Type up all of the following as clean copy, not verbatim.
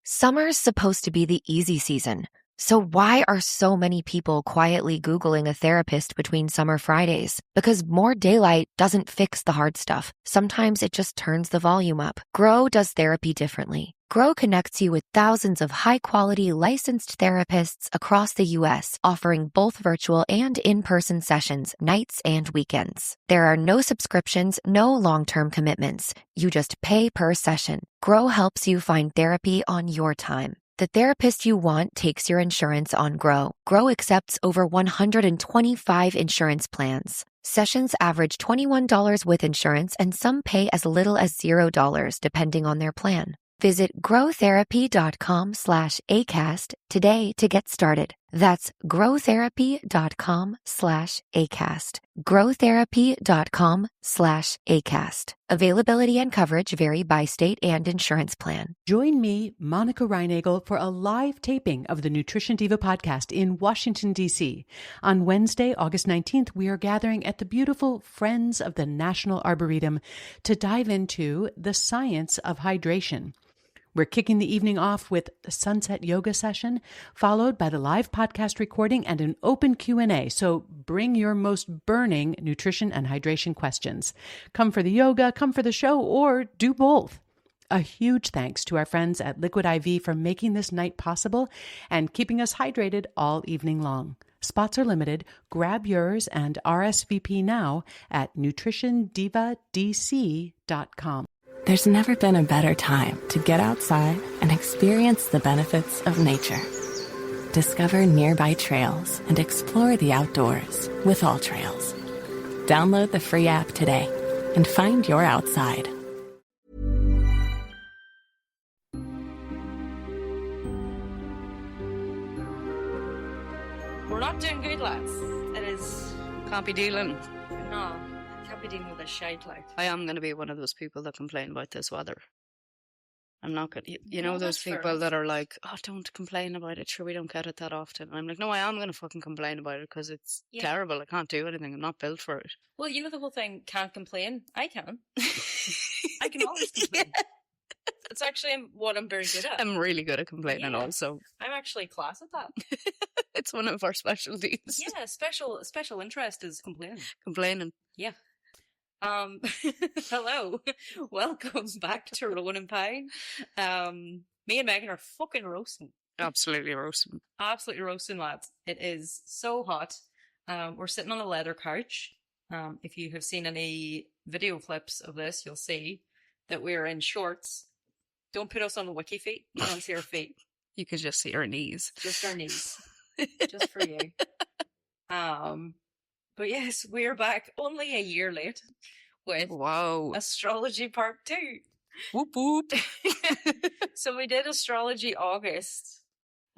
Summer's supposed to be the easy season. So why are so many people quietly Googling a therapist between summer Fridays? Because more daylight doesn't fix the hard stuff. Sometimes it just turns the volume up. Grow does therapy differently. Grow connects you with thousands of high-quality licensed therapists across the U.S., offering both virtual and in-person sessions, nights and weekends. There are no subscriptions, no long-term commitments. You just pay per session. Grow helps you find therapy on your time. The therapist you want takes your insurance on Grow. Grow accepts over 125 insurance plans. Sessions average $21 with insurance, and some pay as little as $0 depending on their plan. Visit growtherapy.com/ACAST today to get started. That's growtherapy.com/ACAST. growtherapy.com/ACAST. Availability and coverage vary by state and insurance plan. Join me, Monica Reinagel, for a live taping of the Nutrition Diva podcast in Washington, D.C. On Wednesday, August 19th, we are gathering at the beautiful Friends of the National Arboretum to dive into the science of hydration. We're kicking the evening off with a sunset yoga session, followed by the live podcast recording and an open Q&A. So bring your most burning nutrition and hydration questions. Come for the yoga, come for the show, or do both. A huge thanks to our friends at Liquid IV for making this night possible and keeping us hydrated all evening long. Spots are limited. Grab yours and RSVP now at nutritiondivadc.com. There's never been a better time to get outside and experience the benefits of nature. Discover nearby trails and explore the outdoors with All Trails. Download the free app today and find your outside. We're not doing good, lads. It is... Can't be dealing. No. Can't be dealing with a shite like. I am going to be one of those people that complain about this weather. I'm not going to... You know those people that are like, oh, don't complain about it. Sure, we don't get it that often. And I'm like, no, I am going to fucking complain about it because it's terrible. I can't do anything. I'm not built for it. Well, you know the whole thing, can't complain. I can. I can always complain. Yeah. It's actually what I'm very good at. I'm really good at complaining also. I'm actually class at that. It's one of our specialties. Yeah, special interest is complaining. Complaining. Yeah. Hello. Welcome back to Rowan and Pine. Me and Megan are fucking roasting. Absolutely roasting. Absolutely roasting, lads. It is so hot. We're sitting on a leather couch. If you have seen any video clips of this, you'll see that we're in shorts. Don't put us on the wiki feet. You don't see our feet. You can just see our knees. Just our knees. Just for you. But yes, we're back only a year late with Astrology Part 2. Whoop whoop. So we did Astrology August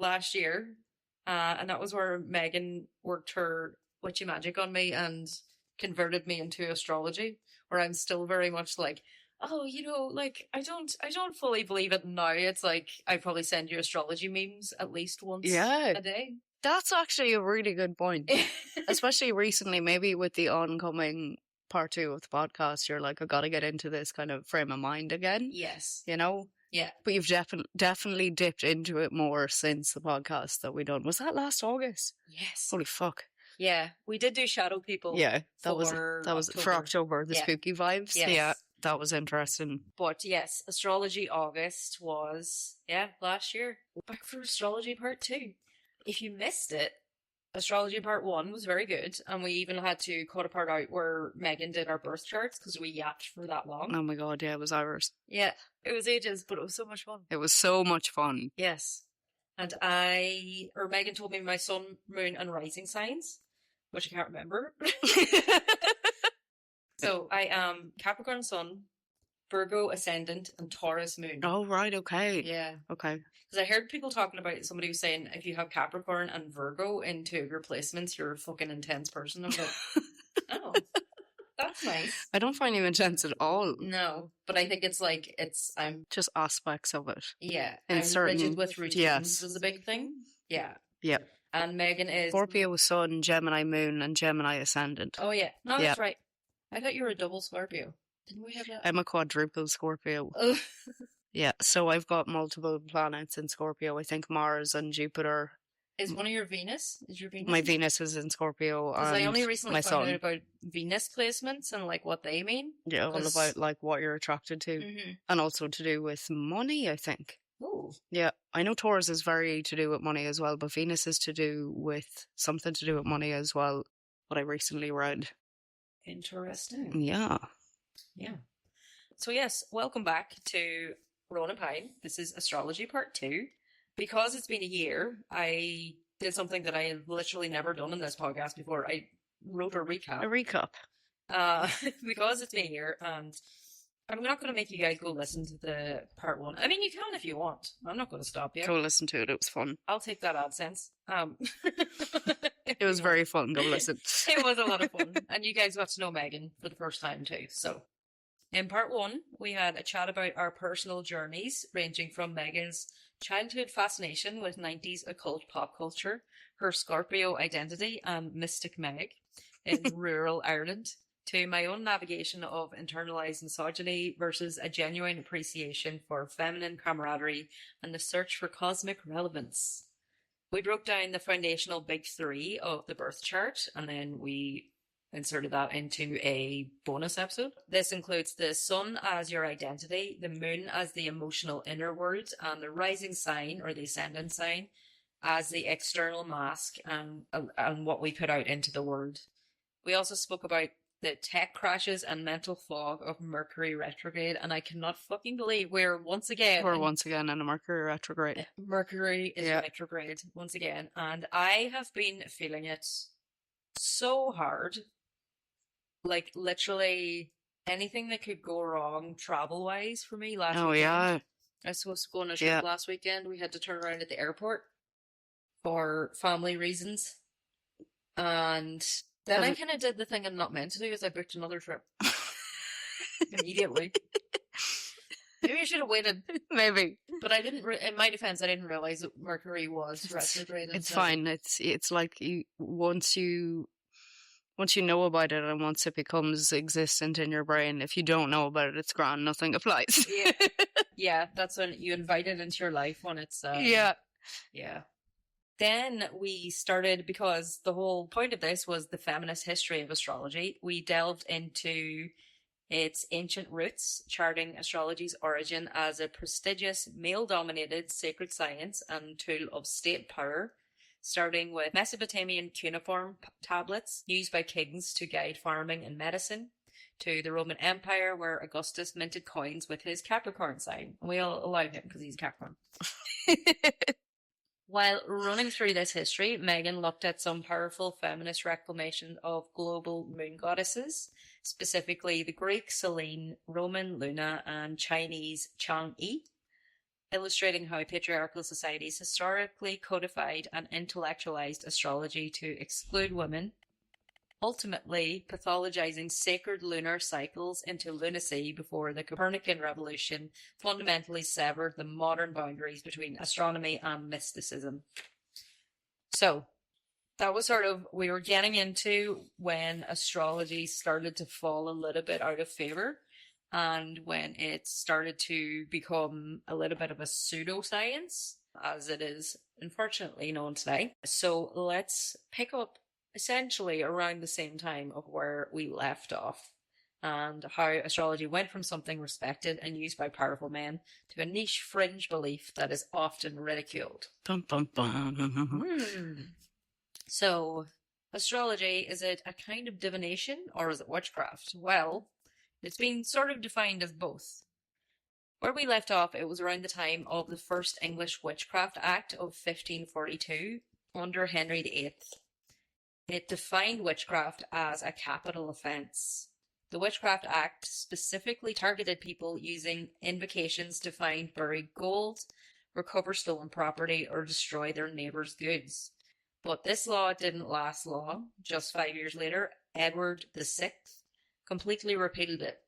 last year, and that was where Megan worked her witchy magic on me and converted me into astrology, where I'm still very much like, oh, you know, like, I don't fully believe it now. It's like, I probably send you astrology memes at least once a day. That's actually a really good point. Especially recently, maybe with the oncoming part 2 of the podcast, you're like, I got to get into this kind of frame of mind again. Yes. You know? Yeah. But you've definitely dipped into it more since the podcast that we done. Was that last August? Yes. Holy fuck. Yeah. We did do Shadow People. Yeah. That was for October, the spooky vibes. Yes. Yeah. That was interesting. But yes, Astrology August was, last year. Back for Astrology Part 2. If you missed it, Astrology Part 1 was very good, and we even had to cut a part out where Megan did our birth charts because we yapped for that long. Oh my god, yeah, it was ours. Yeah, it was ages, but it was so much fun. It was so much fun. Yes. And Megan told me my sun, moon, and rising signs, which I can't remember. So I am Capricorn sun, Virgo ascendant, and Taurus moon. Oh, right, okay. Yeah. Okay. Because I heard people talking about, somebody was saying, if you have Capricorn and Virgo in 2 of your placements, you're a fucking intense person. I'm like, oh, that's nice. I don't find you intense at all. No, but I think it's like, I'm... Just aspects of it. Yeah. In I'm certain... rigid with routines is a big thing. Yeah. Yeah. And Megan is... Scorpio sun, Gemini moon, and Gemini ascendant. Oh, yeah. No, that's right. I thought you were a double Scorpio. Didn't we have that? I'm a quadruple Scorpio. Yeah, so I've got multiple planets in Scorpio. I think Mars and Jupiter. Is one of your Venus? Is your Venus? My Venus is in Scorpio, Because I only and recently my found Sun. out about Venus placements and like what they mean. Yeah, all about like what you're attracted to, and also to do with money, I think. Oh, Yeah, I know Taurus is very to do with money as well, but Venus is to do with something to do with money as well. What I recently read. interesting. Yeah. Yeah. So yes, welcome back to Rowan and Pine. This is Astrology Part 2. Because it's been a year, I did something that I have literally never done in this podcast before. I wrote a recap. A recap. Because it's been a year, and I'm not going to make you guys go listen to the Part 1. I mean, you can if you want. I'm not going to stop you. Go listen to it. It was fun. I'll take that AdSense. It was very fun. Go listen. It was a lot of fun. And you guys got to know Megan for the first time too. So in Part 1, we had a chat about our personal journeys, ranging from Megan's childhood fascination with 90s occult pop culture, her Scorpio identity and Mystic Meg in rural Ireland, to my own navigation of internalized misogyny versus a genuine appreciation for feminine camaraderie and the search for cosmic relevance. We broke down the foundational big three of the birth chart, and then we inserted that into a bonus episode. This includes the sun as your identity, the moon as the emotional inner world, and the rising sign or the ascendant sign as the external mask and what we put out into the world. We also spoke about the tech crashes and mental fog of Mercury retrograde, and I cannot fucking believe we're once again in a Mercury retrograde. Mercury is retrograde once again, and I have been feeling it so hard. Like, literally anything that could go wrong travel-wise for me last weekend. Yeah. I was supposed to go on a trip last weekend. We had to turn around at the airport for family reasons. And then I kind of did the thing I'm not meant to do, is I booked another trip. Immediately. Maybe I should have waited. Maybe. But I didn't, in my defense, I didn't realize that Mercury was retrograde. It's fine. It's like once you know about it and once it becomes existent in your brain, if you don't know about it, it's grand. Nothing applies. Yeah, that's when you invite it into your life when it's... Yeah. Then we started, because the whole point of this was the feminist history of astrology. We delved into its ancient roots, charting astrology's origin as a prestigious male-dominated sacred science and tool of state power, starting with Mesopotamian cuneiform tablets used by kings to guide farming and medicine, to the Roman Empire, where Augustus minted coins with his Capricorn sign. We all allowed him because he's Capricorn. While running through this history, Megan looked at some powerful feminist reclamation of global moon goddesses, specifically the Greek Selene, Roman Luna, and Chinese Chang'e, illustrating how patriarchal societies historically codified and intellectualized astrology to exclude women, ultimately pathologizing sacred lunar cycles into lunacy before the Copernican revolution fundamentally severed the modern boundaries between astronomy and mysticism. So, that was sort of, we were getting into when astrology started to fall a little bit out of favor, and when it started to become a little bit of a pseudoscience, as it is unfortunately known today. So let's pick up essentially around the same time of where we left off, and how astrology went from something respected and used by powerful men to a niche fringe belief that is often ridiculed. Bum, bum, bum. So, astrology, is it a kind of divination or is it witchcraft? Well, it's been sort of defined as both. Where we left off, it was around the time of the first English Witchcraft Act of 1542 under Henry VIII. It defined witchcraft as a capital offence. The Witchcraft Act specifically targeted people using invocations to find buried gold, recover stolen property, or destroy their neighbours' goods. But this law didn't last long. Just 5 years later, Edward VI completely repealed it.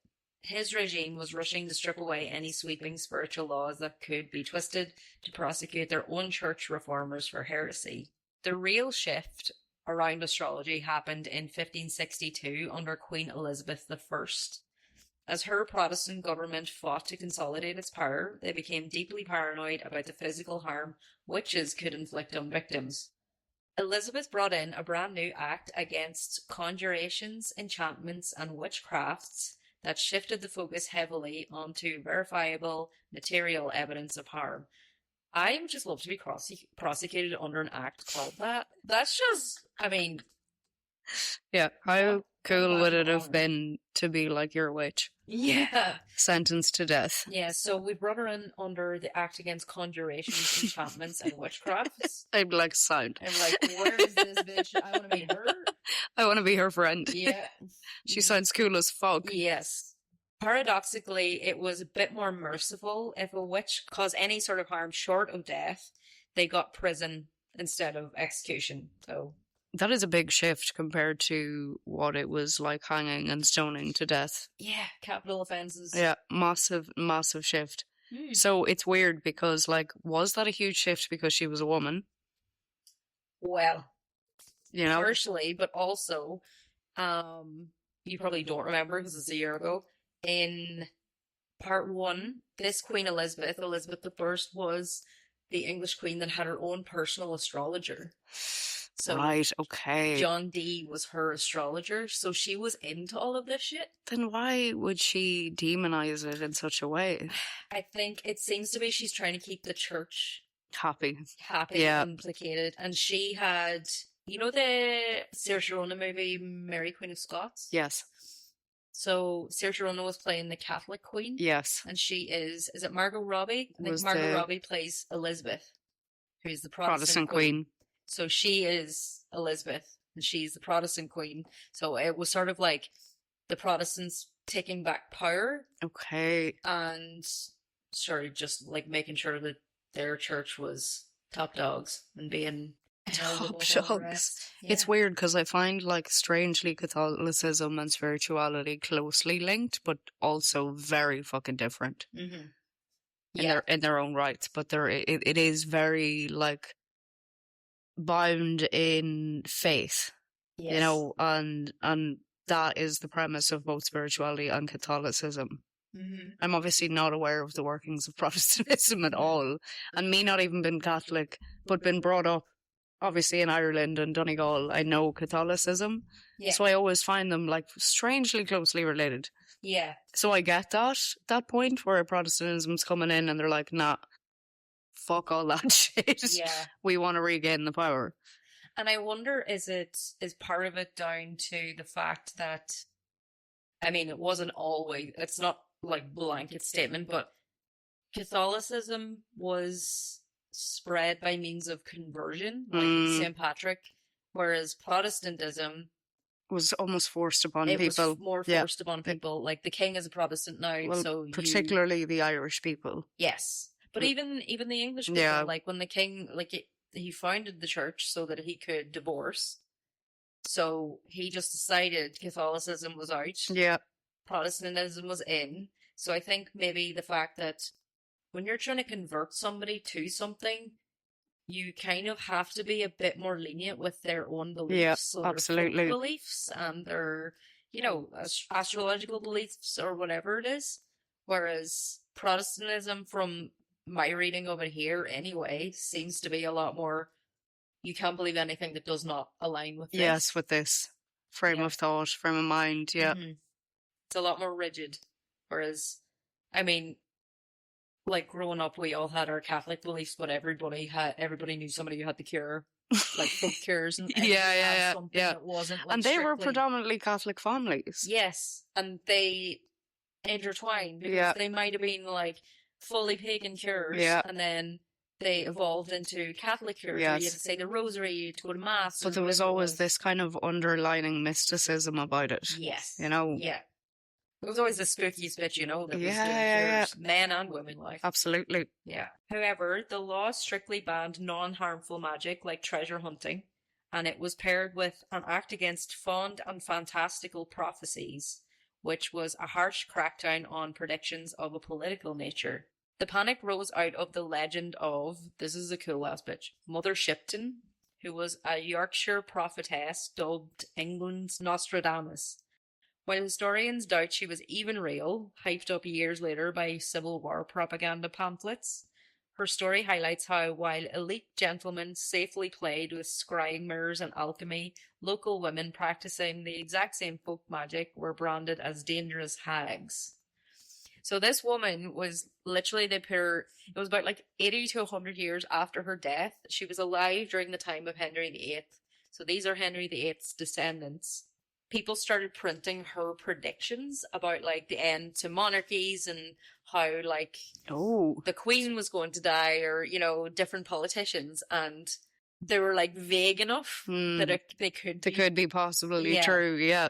His regime was rushing to strip away any sweeping spiritual laws that could be twisted to prosecute their own church reformers for heresy. The real shift around astrology happened in 1562 under Queen Elizabeth I, As her Protestant government fought to consolidate its power, they became deeply paranoid about the physical harm witches could inflict on victims. Elizabeth brought in a brand new act against conjurations, enchantments, and witchcrafts that shifted the focus heavily onto verifiable material evidence of harm. I would just love to be prosecuted under an act called that. That's just, I mean... Yeah, how cool would it have been to be like your witch? Yeah. Sentenced to death. Yeah, so we brought her in under the Act Against Conjurations, Enchantments, and Witchcrafts. I'd be like, sound. I'm like, where is this bitch? I want to meet her. I want to be her friend. Yeah. She sounds cool as fuck. Yes. Paradoxically, it was a bit more merciful. If a witch caused any sort of harm short of death, they got prison instead of execution. So that is a big shift compared to what it was like hanging and stoning to death. Yeah, capital offences. Yeah, massive, massive shift. So it's weird because, like, was that a huge shift because she was a woman? Well, you know, partially, but also, you probably don't remember because it's a year ago. In part 1, this Queen Elizabeth I, was the English queen that had her own personal astrologer. So right, okay. John Dee was her astrologer, so she was into all of this shit. Then why would she demonize it in such a way? I think it seems to be she's trying to keep the church happy, yeah. Implicated. And she had, you know the Saoirse Ronan movie, Mary Queen of Scots? Yes. So Saoirse Ronan was playing the Catholic Queen. Yes. And she is it Margot Robbie? I think Margot Robbie plays Elizabeth, who's the Protestant queen. So she is Elizabeth, and she's the Protestant queen. So it was sort of like the Protestants taking back power. Okay. And just like making sure that their church was top dogs and being top dogs. Yeah. It's weird because I find, like, strangely Catholicism and spirituality closely linked, but also very fucking different in their own rights. But it is very, like, bound in faith, yes. You know, and that is the premise of both spirituality and Catholicism. I'm obviously not aware of the workings of Protestantism at all, and me not even being Catholic, but been brought up obviously in Ireland and Donegal. I know Catholicism, so I always find them, like, strangely closely related. Yeah. So I get that point where Protestantism's coming in and they're like, nah, fuck all that shit. Yeah. We want to regain the power. And I wonder, is part of it down to the fact that, I mean, it wasn't always, it's not like blanket statement, but Catholicism was spread by means of conversion, like St. Patrick, whereas Protestantism was almost forced upon people. It was more forced upon people. Like, the king is a Protestant now, well, so particularly the Irish people. Yes. But even the English people, like, when the king, like, he founded the church so that he could divorce. So he just decided Catholicism was out. Yeah. Protestantism was in. So I think maybe the fact that when you're trying to convert somebody to something, you kind of have to be a bit more lenient with their own beliefs. Yeah, absolutely. Their beliefs and their, you know, astrological beliefs or whatever it is. Whereas Protestantism, from my reading of it here anyway, seems to be a lot more, you can't believe anything that does not align with this. Yes, with this frame of thought, frame of mind, yeah. It's a lot more rigid. Whereas, I mean, like, growing up, we all had our Catholic beliefs, but everybody knew somebody who had the cure, like folk cures and yeah. That wasn't, like, and they were predominantly Catholic families. Yes, and they intertwined because they might have been, like, fully pagan cures, and then they evolved into Catholic cures. Yes. You had to say the rosary, you had to go to mass. But there was always this kind of underlining mysticism about it. Yes. You know? Yeah. There was always the spooky bitch, you know, that was doing cures, men and women, like. Absolutely. Yeah. However, the law strictly banned non-harmful magic like treasure hunting, and it was paired with an act against fond and fantastical prophecies, which was a harsh crackdown on predictions of a political nature. The panic rose out of the legend of, this is a cool ass bitch, Mother Shipton, who was a Yorkshire prophetess dubbed England's Nostradamus. While historians doubt she was even real, hyped up years later by Civil War propaganda pamphlets, her story highlights how, while elite gentlemen safely played with scrying mirrors and alchemy, local women practicing the exact same folk magic were branded as dangerous hags. So this woman was literally, it was about like 80 to 100 years after her death. She was alive during the time of Henry VIII. So these are Henry VIII's descendants. People started printing her predictions about like the end to monarchies and how like the Queen was going to die, or, you know, different politicians, and they were like vague enough that they could be possibly true. Yeah.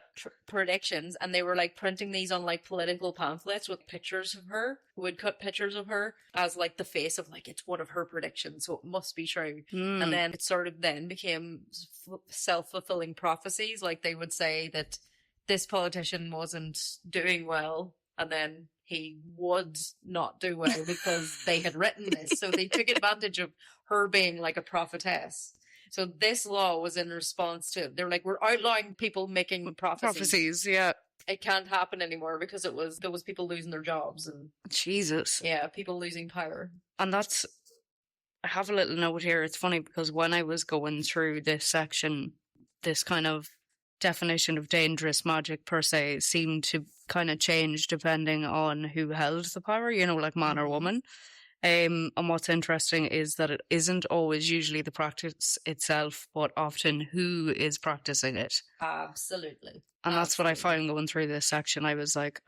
Predictions, and they were like printing these on like political pamphlets with pictures of her, woodcut pictures of her as like the face of like, it's one of her predictions, so it must be true. And then it sort of then became self-fulfilling prophecies. Like they would say that this politician wasn't doing well, and then he would not do well because they had written this. So they took advantage of her being like a prophetess. So this law was in response to, they're like, we're outlawing people making prophecies. Yeah. It can't happen anymore because there was people losing their jobs and Jesus. Yeah, people losing power. And I have a little note here. It's funny because when I was going through this section, this kind of definition of dangerous magic per se seemed to kind of change depending on who held the power, you know, like man or woman. And what's interesting is that it isn't always usually the practice itself, but often who is practicing it. Absolutely. And that's what I found going through this section. I was like,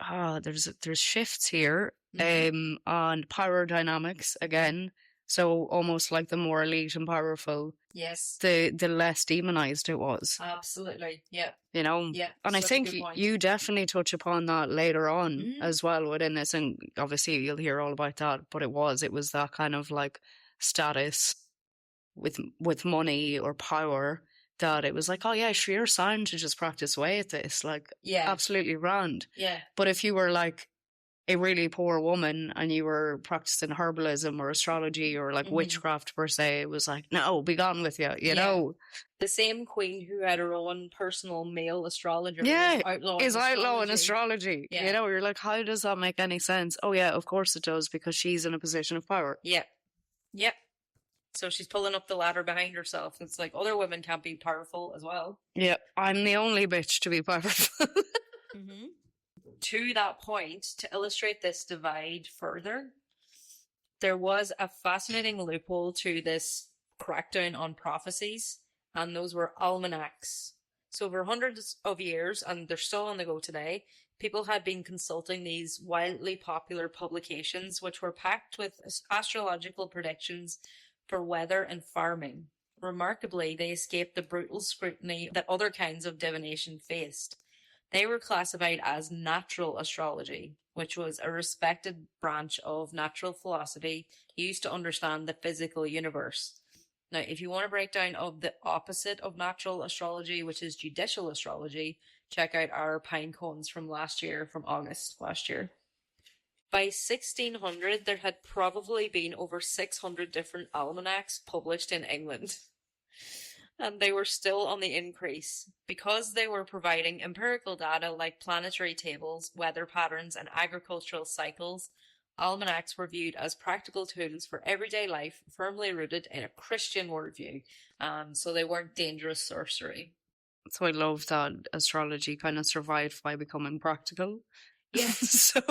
there's shifts here on power dynamics again. So almost like the more elite and powerful, yes, the less demonized it was. Absolutely, yeah. You know, yeah. And I think you definitely touch upon that later on as well within this, and obviously you'll hear all about that. But it was that kind of like status with money or power, that it was like, oh yeah, sure, you're sound to just practice away at this, like absolutely grand. Yeah. But if you were like a really poor woman and you were practicing herbalism or astrology or like witchcraft per se, it was like, no, be gone with you, you know. The same queen who had her own personal male astrologer is outlawing astrology. Yeah. You know, you're like, how does that make any sense? Oh yeah, of course it does, because she's in a position of power. Yeah. Yep. So she's pulling up the ladder behind herself. It's like other women can't be powerful as well. Yeah, I'm the only bitch to be powerful. To that point, to illustrate this divide further, there was a fascinating loophole to this crackdown on prophecies, and those were almanacs. So over hundreds of years, and they're still on the go today, people had been consulting these wildly popular publications, which were packed with astrological predictions for weather and farming. Remarkably, they escaped the brutal scrutiny that other kinds of divination faced. They were classified as natural astrology, which was a respected branch of natural philosophy used to understand the physical universe. Now, if you want a breakdown of the opposite of natural astrology, which is judicial astrology, check out our pine cones from August last year. By 1600, there had probably been over 600 different almanacs published in England. And they were still on the increase. Because they were providing empirical data like planetary tables, weather patterns, and agricultural cycles, almanacs were viewed as practical tools for everyday life, firmly rooted in a Christian worldview. So they weren't dangerous sorcery. So I love that astrology kind of survived by becoming practical. Yeah. So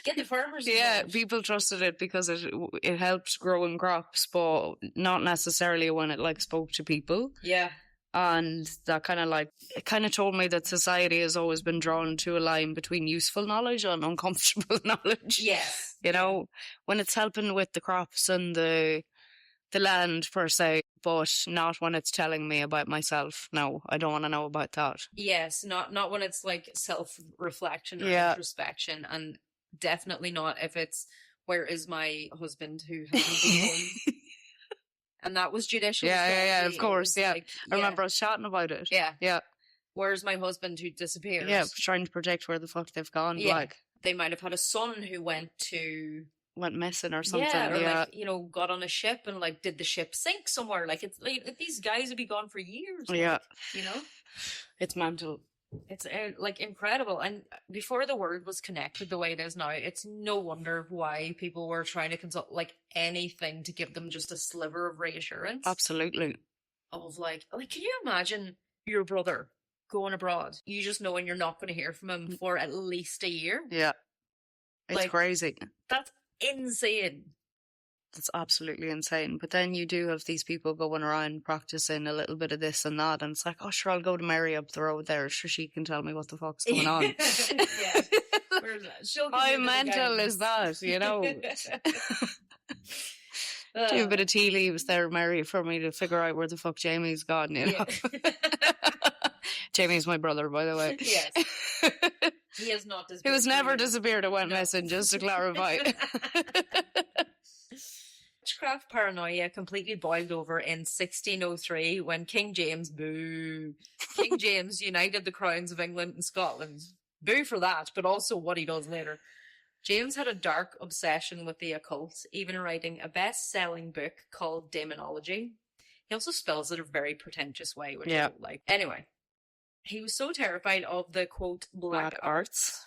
get the farmers involved. Yeah, people trusted it because it helped growing crops, but not necessarily when it like spoke to people. Yeah. And that kind of like, it kind of told me that society has always been drawn to a line between useful knowledge and uncomfortable knowledge. Yes. You know, when it's helping with the crops and the land per se, but not when it's telling me about myself. No, I don't want to know about that. Yes, not when it's like self-reflection or introspection, and definitely not if it's, where is my husband who hasn't been home? And that was judicial. Yeah, of course, I remember us chatting about it. Yeah. Where's my husband who disappeared? Yeah, trying to predict where the fuck they've gone. Yeah. Like, they might have had a son who went missing or something. Yeah, or like, you know, got on a ship and like, did the ship sink somewhere? Like, it's like these guys would be gone for years. Yeah. Like, you know? It's mental. It's like incredible. And before the word was connected the way it is now, it's no wonder why people were trying to consult like anything to give them just a sliver of reassurance. Absolutely. Of like, can you imagine your brother going abroad? You just knowing you're not going to hear from him for at least a year? Yeah. It's like, crazy. That's insane. That's absolutely insane. But then you do have these people going around practicing a little bit of this and that, and it's like, oh, sure, I'll go to Mary up the road there, sure, she can tell me what the fuck's going on. Yeah. How mental is that, you know? Do a bit of tea leaves there, Mary, for me to figure out where the fuck Jamie's gone, you know? Yeah. Jamie's my brother, by the way. Yes. He has not disappeared. He was never disappeared, it went missing, just to clarify. Witchcraft paranoia completely boiled over in 1603 when King James united the crowns of England and Scotland. Boo for that, but also what he does later. James had a dark obsession with the occult, even writing a best-selling book called Demonology. He also spells it a very pretentious way, which I don't like. Anyway, he was so terrified of the, quote, black arts,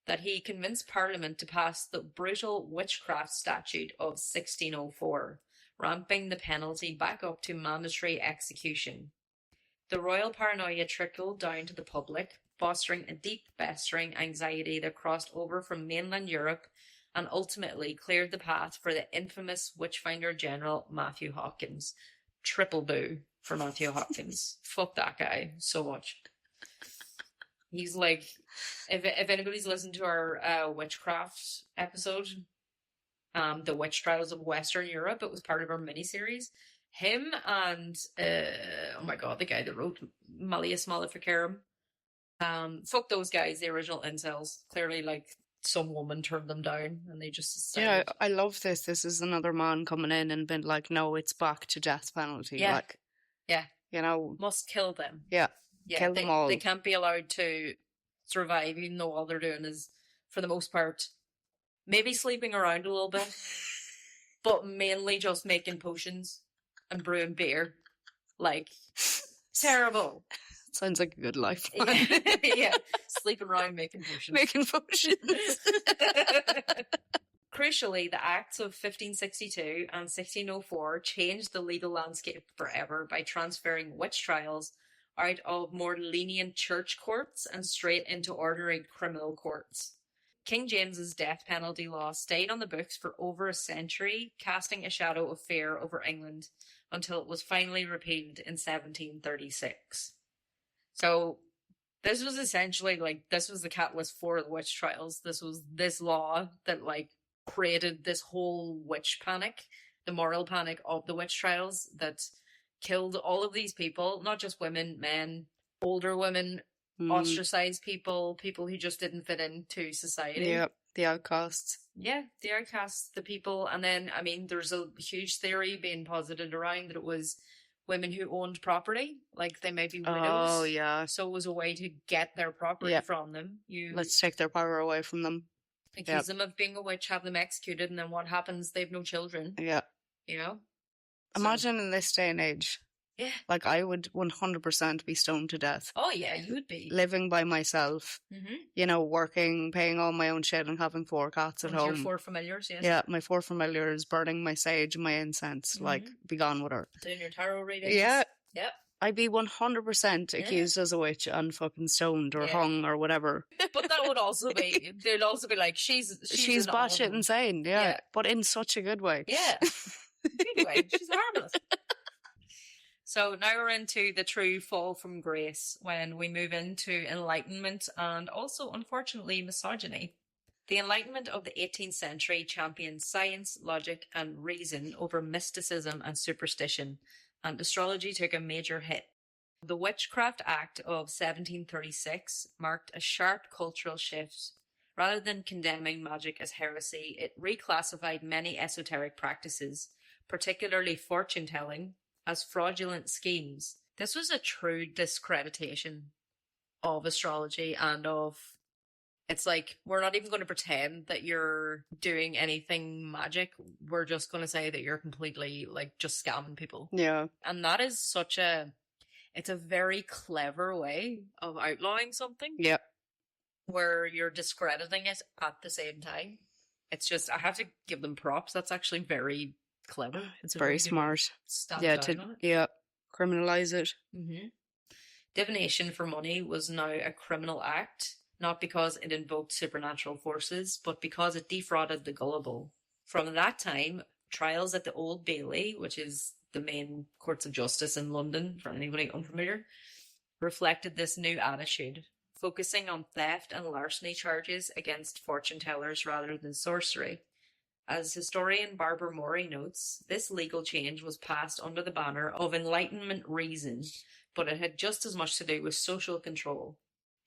that he convinced Parliament to pass the brutal Witchcraft Statute of 1604, ramping the penalty back up to mandatory execution. The royal paranoia trickled down to the public, fostering a deep, festering anxiety that crossed over from mainland Europe and ultimately cleared the path for the infamous Witchfinder General Matthew Hopkins. Triple boo for Matthew Hopkins. Fuck that guy so much. He's like, if anybody's listened to our witchcraft episode, the witch trials of Western Europe, it was part of our miniseries. Him and oh my god, the guy that wrote Malleus Maleficarum. Fuck those guys, the original incels. Clearly, like, some woman turned them down, and they just decided. Yeah, I love this. This is another man coming in and been like, no, it's back to death penalty. Yeah. Like, yeah, you know, must kill them. Yeah. Kill them all. They can't be allowed to survive, even though all they're doing is, for the most part, maybe sleeping around a little bit, but mainly just making potions and brewing beer. Like, terrible. Sounds like a good life. Yeah, sleeping around making potions. Making potions. Crucially, the Acts of 1562 and 1604 changed the legal landscape forever by transferring witch trials out of more lenient church courts and straight into ordinary criminal courts. King James's death penalty law stayed on the books for over a century, casting a shadow of fear over England until it was finally repealed in 1736. So this was essentially like, this was the catalyst for the witch trials. This was this law that like created this whole witch panic, the moral panic of the witch trials that killed all of these people, not just women, men, older women, ostracized people who just didn't fit into society. Yeah, the outcasts. Yeah, the outcasts, the people. And then, I mean, there's a huge theory being posited around that it was women who owned property, like they might be widows. Oh, yeah. So it was a way to get their property from them. Let's take their power away from them. Accuse them of being a witch, have them executed, and then what happens? They have no children. Yeah. You know? Imagine in this day and age. Yeah. Like, I would 100% be stoned to death. Oh, yeah, you would be. Living by myself, you know, working, paying all my own shit and having 4 cats at home. Your 4 familiars, yes. Yeah, my 4 familiars, burning my sage and my incense. Like, be gone with her. Doing your tarot readings. Yeah. Yep. I'd be 100% accused as a witch and fucking stoned or hung or whatever. But that would also be, they'd also be like, she's batshit insane, yeah. But in such a good way. Yeah. Good way. She's harmless. So now we're into the true fall from grace when we move into Enlightenment and also, unfortunately, misogyny. The Enlightenment of the 18th century championed science, logic, and reason over mysticism and superstition, and astrology took a major hit. The Witchcraft Act of 1736 marked a sharp cultural shift. Rather than condemning magic as heresy, it reclassified many esoteric practices, particularly fortune-telling, as fraudulent schemes. This was a true discreditation of astrology and of, it's like, we're not even going to pretend that you're doing anything magic. We're just going to say that you're completely, like, just scamming people. Yeah. And that is such a, it's a very clever way of outlawing something. Yep. Where you're discrediting it at the same time. It's just, I have to give them props. That's actually very clever. It's very smart. Yeah, criminalize it. Mm-hmm. Divination for money was now a criminal act, not because it invoked supernatural forces, but because it defrauded the gullible. From that time, trials at the Old Bailey, which is the main courts of justice in London, for anybody unfamiliar, reflected this new attitude, focusing on theft and larceny charges against fortune tellers rather than sorcery. As historian Barbara Morey notes, this legal change was passed under the banner of Enlightenment reason, but it had just as much to do with social control.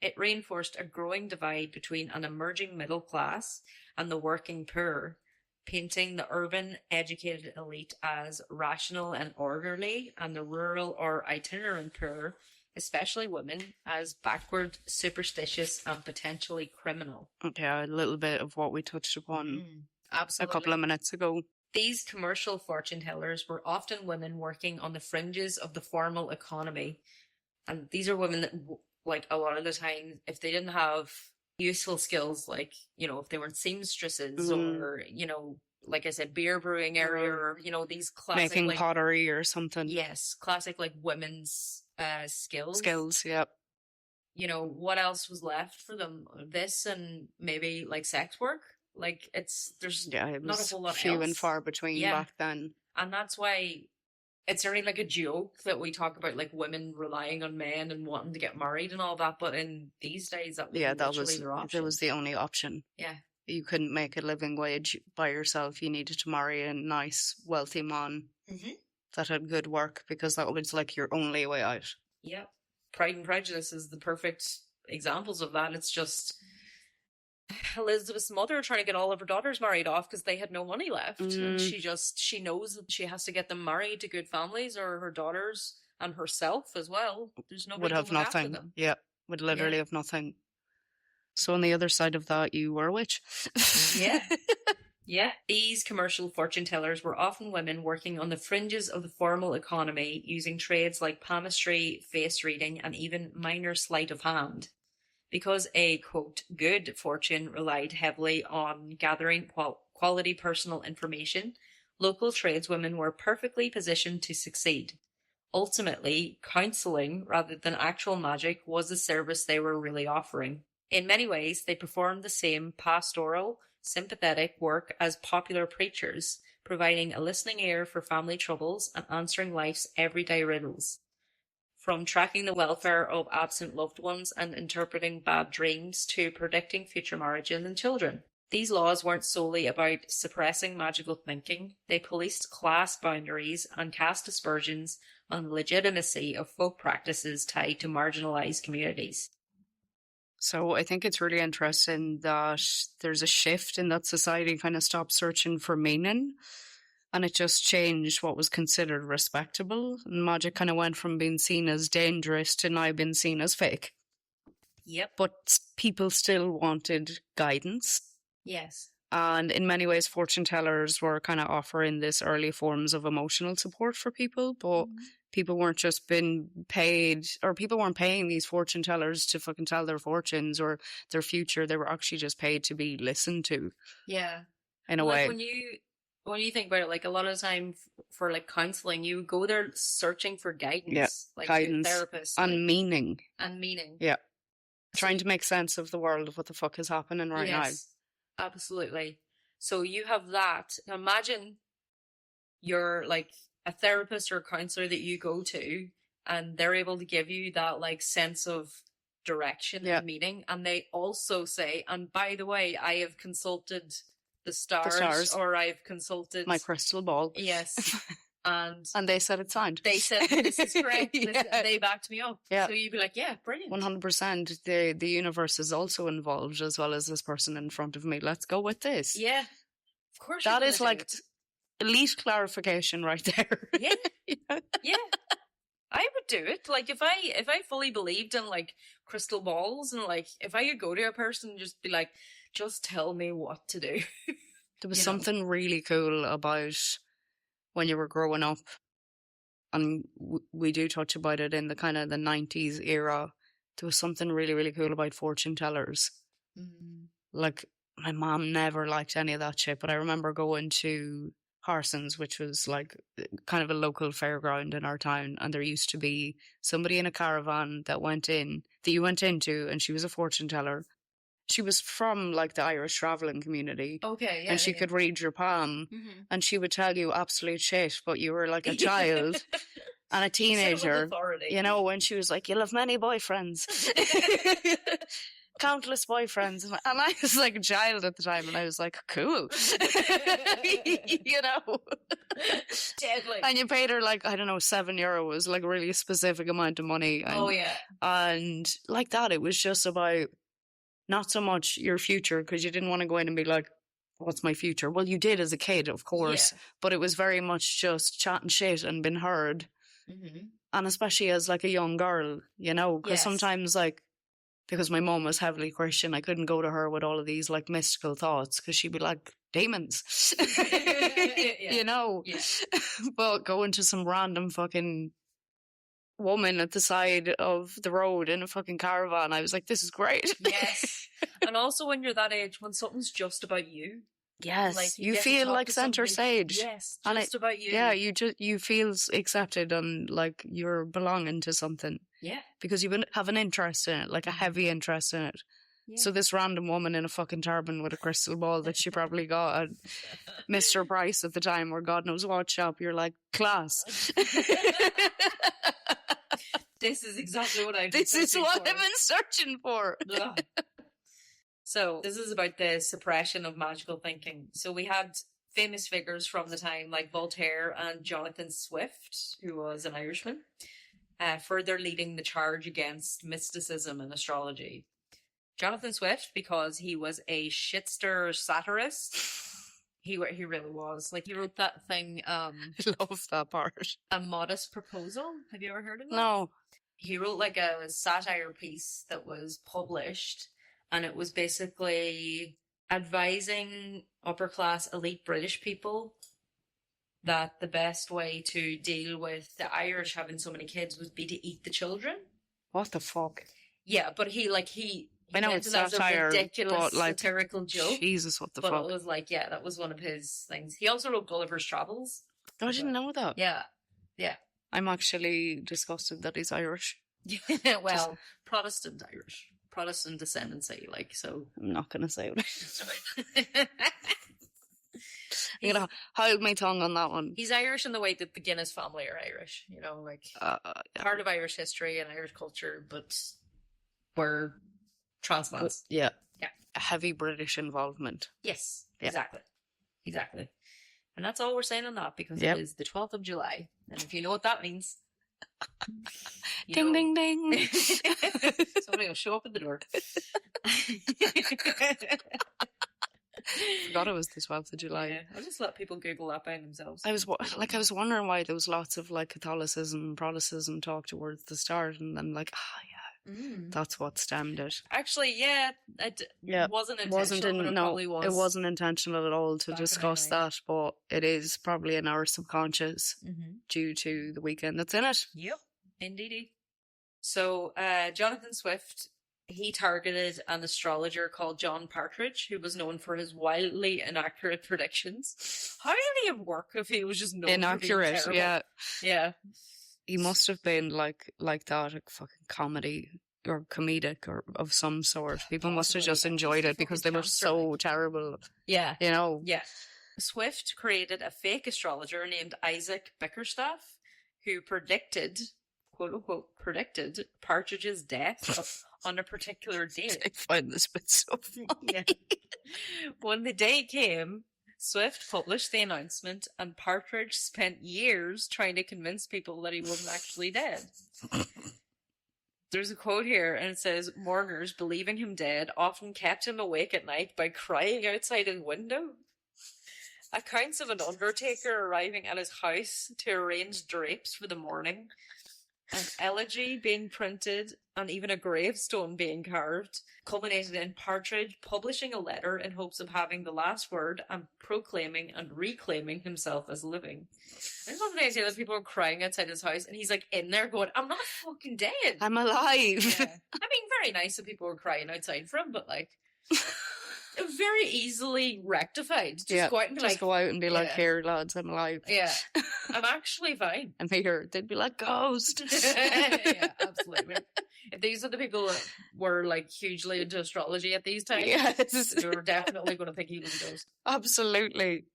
It reinforced a growing divide between an emerging middle class and the working poor, painting the urban, educated elite as rational and orderly, and the rural or itinerant poor, especially women, as backward, superstitious, and potentially criminal. Yeah, a little bit of what we touched upon Absolutely. a couple of minutes ago. These commercial fortune tellers were often women working on the fringes of the formal economy. And these are women that, like, a lot of the time, if they didn't have useful skills, like, you know, if they weren't seamstresses or, you know, like I said, beer brewing area or, you know, these classic... Making like, pottery or something. Yes, classic, like, women's skills. Skills, yep. You know, what else was left for them? This and maybe, like, sex work? Like, there's it not a whole lot few else. and far between back then. And that's why it's already like a joke that we talk about, like, women relying on men and wanting to get married and all that. But in these days, that was their option. That was the only option. Yeah. You couldn't make a living wage by yourself. You needed to marry a nice, wealthy man that had good work, because that was like your only way out. Yeah. Pride and Prejudice is the perfect examples of that. It's just Elizabeth's mother trying to get all of her daughters married off because they had no money left. And she knows that she has to get them married to good families, or her daughters and herself as well. There's nobody would have nothing. Them. Yeah, would literally have nothing. So on the other side of that, you were a witch. Yeah. Yeah. These commercial fortune tellers were often women working on the fringes of the formal economy, using trades like palmistry, face reading, and even minor sleight of hand. Because a, quote, good fortune relied heavily on gathering quality personal information, local tradeswomen were perfectly positioned to succeed. Ultimately, counselling rather than actual magic was the service they were really offering. In many ways, they performed the same pastoral, sympathetic work as popular preachers, providing a listening ear for family troubles and answering life's everyday riddles. From tracking the welfare of absent loved ones and interpreting bad dreams to predicting future marriages and children. These laws weren't solely about suppressing magical thinking. They policed class boundaries and cast aspersions on the legitimacy of folk practices tied to marginalised communities. So I think it's really interesting that there's a shift in that society kind of stopped searching for meaning, and it just changed what was considered respectable. And magic kind of went from being seen as dangerous to now being seen as fake. Yep. But people still wanted guidance. Yes. And in many ways, fortune tellers were kind of offering this early forms of emotional support for people, but people weren't just being paid, or people weren't paying these fortune tellers to fucking tell their fortunes or their future. They were actually just paid to be listened to. Yeah. In a way. When you think about it, like, a lot of the time for like counselling, you go there searching for guidance. Yeah, like guidance. Therapist. And meaning. And meaning. Yeah. Trying to make sense of the world, of what the fuck is happening right now. Absolutely. So you have that. Now imagine you're like a therapist or a counsellor that you go to, and they're able to give you that like sense of direction and meaning. And they also say, and by the way, I have consulted the stars, or I've consulted my crystal ball. Yes. And they said it's sound. They said this is correct. They backed me up. Yeah. So you'd be like, yeah, brilliant. 100%. The universe is also involved, as well as this person in front of me. Let's go with this. Yeah. Of course. That is like elite clarification right there. Yeah. Yeah. I would do it. Like, if I fully believed in like crystal balls, and like if I could go to a person and just be like, just tell me what to do. There was something really cool about when you were growing up and we do touch about it in the kind of the 90s era. There was something really, really cool about fortune tellers. Like, my mom never liked any of that shit, but I remember going to Parsons, which was like kind of a local fairground in our town, and there used to be somebody in a caravan that you went into, and she was a fortune teller. She was from like the Irish travelling community. Okay, yeah. And she could read your palm, and she would tell you absolute shit, but you were like a child and a teenager, you know, when she was like, you'll have many boyfriends. Countless boyfriends. And I was like a child at the time, and I was like, cool. You know? Deadly. And you paid her like, I don't know, €7 was like a really specific amount of money. And, and like that, it was just about not so much your future, because you didn't want to go in and be like, what's my future? Well, you did as a kid, of course, but it was very much just chatting shit and being heard. And especially as like a young girl, you know, because sometimes like, because my mom was heavily Christian, I couldn't go to her with all of these like mystical thoughts, because she'd be like, demons, you know. But going to some random fucking woman at the side of the road in a fucking caravan, I was like, this is great. Yes. And also when you're that age, when something's just about you. Yes, like, you feel like center stage. Yes, just about you. Yeah, you feel accepted and like you're belonging to something. Yeah. Because you have an interest in it, like a heavy interest in it. Yeah. So this random woman in a fucking turban with a crystal ball that she probably got at Mr. Price at the time, or God knows what shop, you're like, class. This is exactly what I've been searching for. So this is about the suppression of magical thinking. So we had famous figures from the time like Voltaire and Jonathan Swift, who was an Irishman, further leading the charge against mysticism and astrology. Jonathan Swift, because he was a shitster satirist. He really was. Like, he wrote that thing, I love that part. A Modest Proposal. Have you ever heard of that? No. He wrote like a satire piece that was published, and it was basically advising upper class elite British people that the best way to deal with the Irish having so many kids would be to eat the children. What the fuck? Yeah, but he I know it's satire, a ridiculous but like, satirical joke. Jesus, what the fuck? But it was like, yeah, that was one of his things. He also wrote Gulliver's Travels. Oh, I didn't know that. Yeah. Yeah. I'm actually disgusted that he's Irish. Well, Protestant Irish. Protestant descendancy, like, so. I'm not going to say it. You're going to hold my tongue on that one. He's Irish in the way that the Guinness family are Irish, you know, like, part of Irish history and Irish culture, but we're transplants. Yeah. A heavy British involvement. Yes, exactly. Exactly. And that's all we're saying on that, because it is the 12th of July. And if you know what that means. Ding, ding, ding. Somebody will show up at the door. Forgot it was the 12th of July. Yeah, I'll just let people Google that by themselves. I was wondering why there was lots of like Catholicism and Protestantism talk towards the start, and then like, that's what stemmed it. Actually, it wasn't intentional, but it probably was. It wasn't intentional at all to discuss that, but it is probably in our subconscious due to the weekend that's in it. Yep, indeed. So, Jonathan Swift, he targeted an astrologer called John Partridge, who was known for his wildly inaccurate predictions. How did he have work if he was just known inaccurate? For being terrible? Yeah. He must have been like that, like fucking comedy or comedic or of some sort. People must have just enjoyed it because they were so terrible. Yeah. You know? Yeah. Swift created a fake astrologer named Isaac Bickerstaff who predicted, quote unquote, Partridge's death on a particular date. I find this bit so funny. Yeah. When the day came, Swift published the announcement, and Partridge spent years trying to convince people that he wasn't actually dead. There's a quote here, and it says, mourners, believing him dead, often kept him awake at night by crying outside his window. Accounts of an undertaker arriving at his house to arrange drapes for the morning an elegy being printed, and even a gravestone being carved, culminated in Partridge publishing a letter in hopes of having the last word and proclaiming and reclaiming himself as living. There's something I say that people are crying outside his house, and he's like in there going, I'm not fucking dead. I'm alive. Yeah. I mean, very nice that people were crying outside for him, but like, very easily rectified. Just go out and be like, go out and be like, here, lads, I'm alive. Yeah. I'm actually fine. I'm here. They'd be like, ghost. Yeah, absolutely. If these are the people that were like hugely into astrology at these times, yes, you're definitely going to think he was a ghost. Absolutely.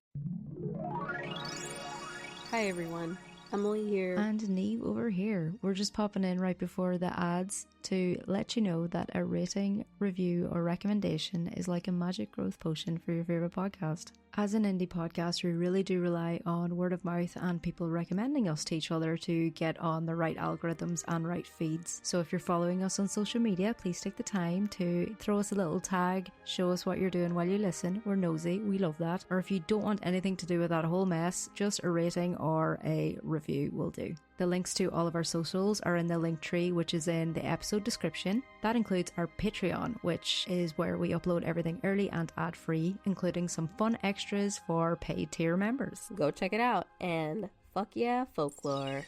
Hi everyone, Emily here. And Niamh over here. We're just popping in right before the ads to let you know that a rating, review, or recommendation is like a magic growth potion for your favourite podcast. As an indie podcast, we really do rely on word of mouth and people recommending us to each other to get on the right algorithms and right feeds. So if you're following us on social media, please take the time to throw us a little tag, show us what you're doing while you listen. We're nosy, we love that. Or if you don't want anything to do with that whole mess, just a rating or a review will do. The links to all of our socials are in the link tree, which is in the episode description. That includes our Patreon, which is where we upload everything early and ad-free, including some fun extras for paid tier members. Go check it out, and fuck yeah, folklore.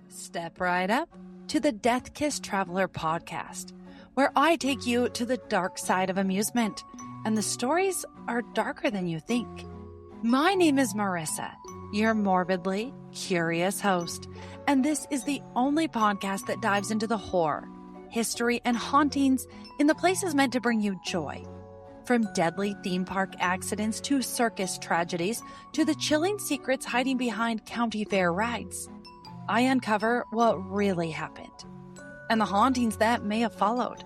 Step right up to the Death Kiss Traveler podcast, where I take you to the dark side of amusement, and the stories are darker than you think. My name is Marissa, your morbidly curious host, and this is the only podcast that dives into the horror, history, and hauntings in the places meant to bring you joy. From deadly theme park accidents to circus tragedies to the chilling secrets hiding behind county fair rides, I uncover what really happened and the hauntings that may have followed,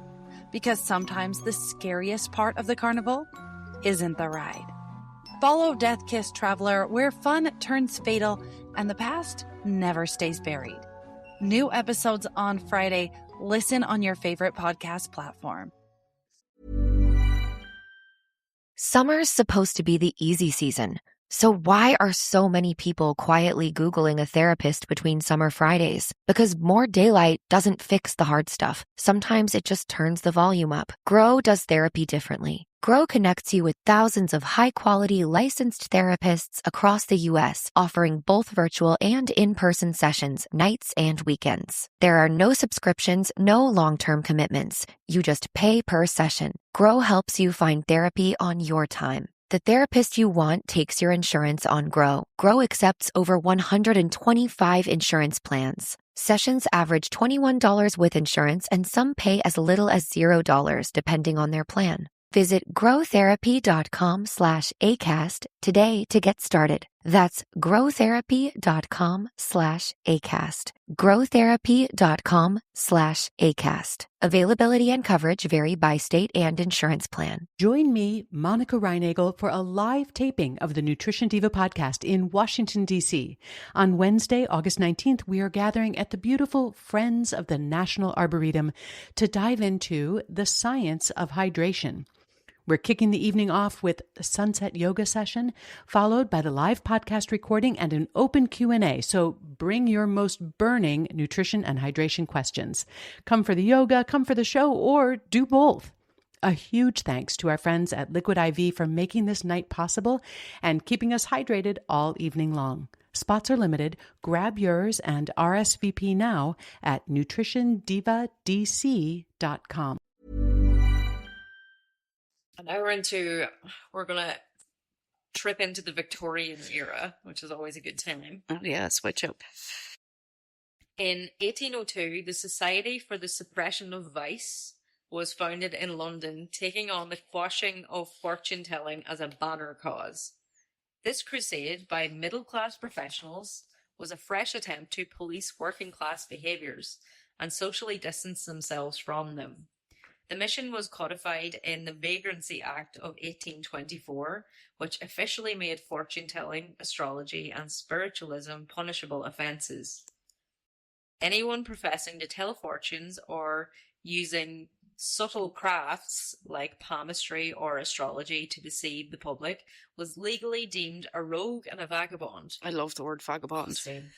because sometimes the scariest part of the carnival isn't the ride. Follow Death Kiss Traveler, where fun turns fatal and the past never stays buried. New episodes on Friday. Listen on your favorite podcast platform. Summer's supposed to be the easy season. So why are so many people quietly Googling a therapist between summer Fridays? Because more daylight doesn't fix the hard stuff. Sometimes it just turns the volume up. Grow does therapy differently. Grow connects you with thousands of high-quality licensed therapists across the U.S., offering both virtual and in-person sessions, nights and weekends. There are no subscriptions, no long-term commitments. You just pay per session. Grow helps you find therapy on your time. The therapist you want takes your insurance on Grow. Grow accepts over 125 insurance plans. Sessions average $21 with insurance, and some pay as little as $0 depending on their plan. Visit growtherapy.com/ACAST today to get started. That's growtherapy.com/ACAST. growtherapy.com/ACAST. Availability and coverage vary by state and insurance plan. Join me, Monica Reinagel, for a live taping of the Nutrition Diva podcast in Washington, D.C. On Wednesday, August 19th, we are gathering at the beautiful Friends of the National Arboretum to dive into the science of hydration. We're kicking the evening off with the sunset yoga session, followed by the live podcast recording and an open Q&A. So bring your most burning nutrition and hydration questions. Come for the yoga, come for the show, or do both. A huge thanks to our friends at Liquid IV for making this night possible and keeping us hydrated all evening long. Spots are limited. Grab yours and RSVP now at nutritiondivadc.com. And now we're going to trip into the Victorian era, which is always a good time. Oh yeah, switch up. In 1802, the Society for the Suppression of Vice was founded in London, taking on the quashing of fortune-telling as a banner cause. This crusade by middle-class professionals was a fresh attempt to police working-class behaviours and socially distance themselves from them. The mission was codified in the Vagrancy Act of 1824, which officially made fortune-telling, astrology, and spiritualism punishable offences. Anyone professing to tell fortunes or using subtle crafts like palmistry or astrology to deceive the public was legally deemed a rogue and a vagabond. I love the word vagabond. Same.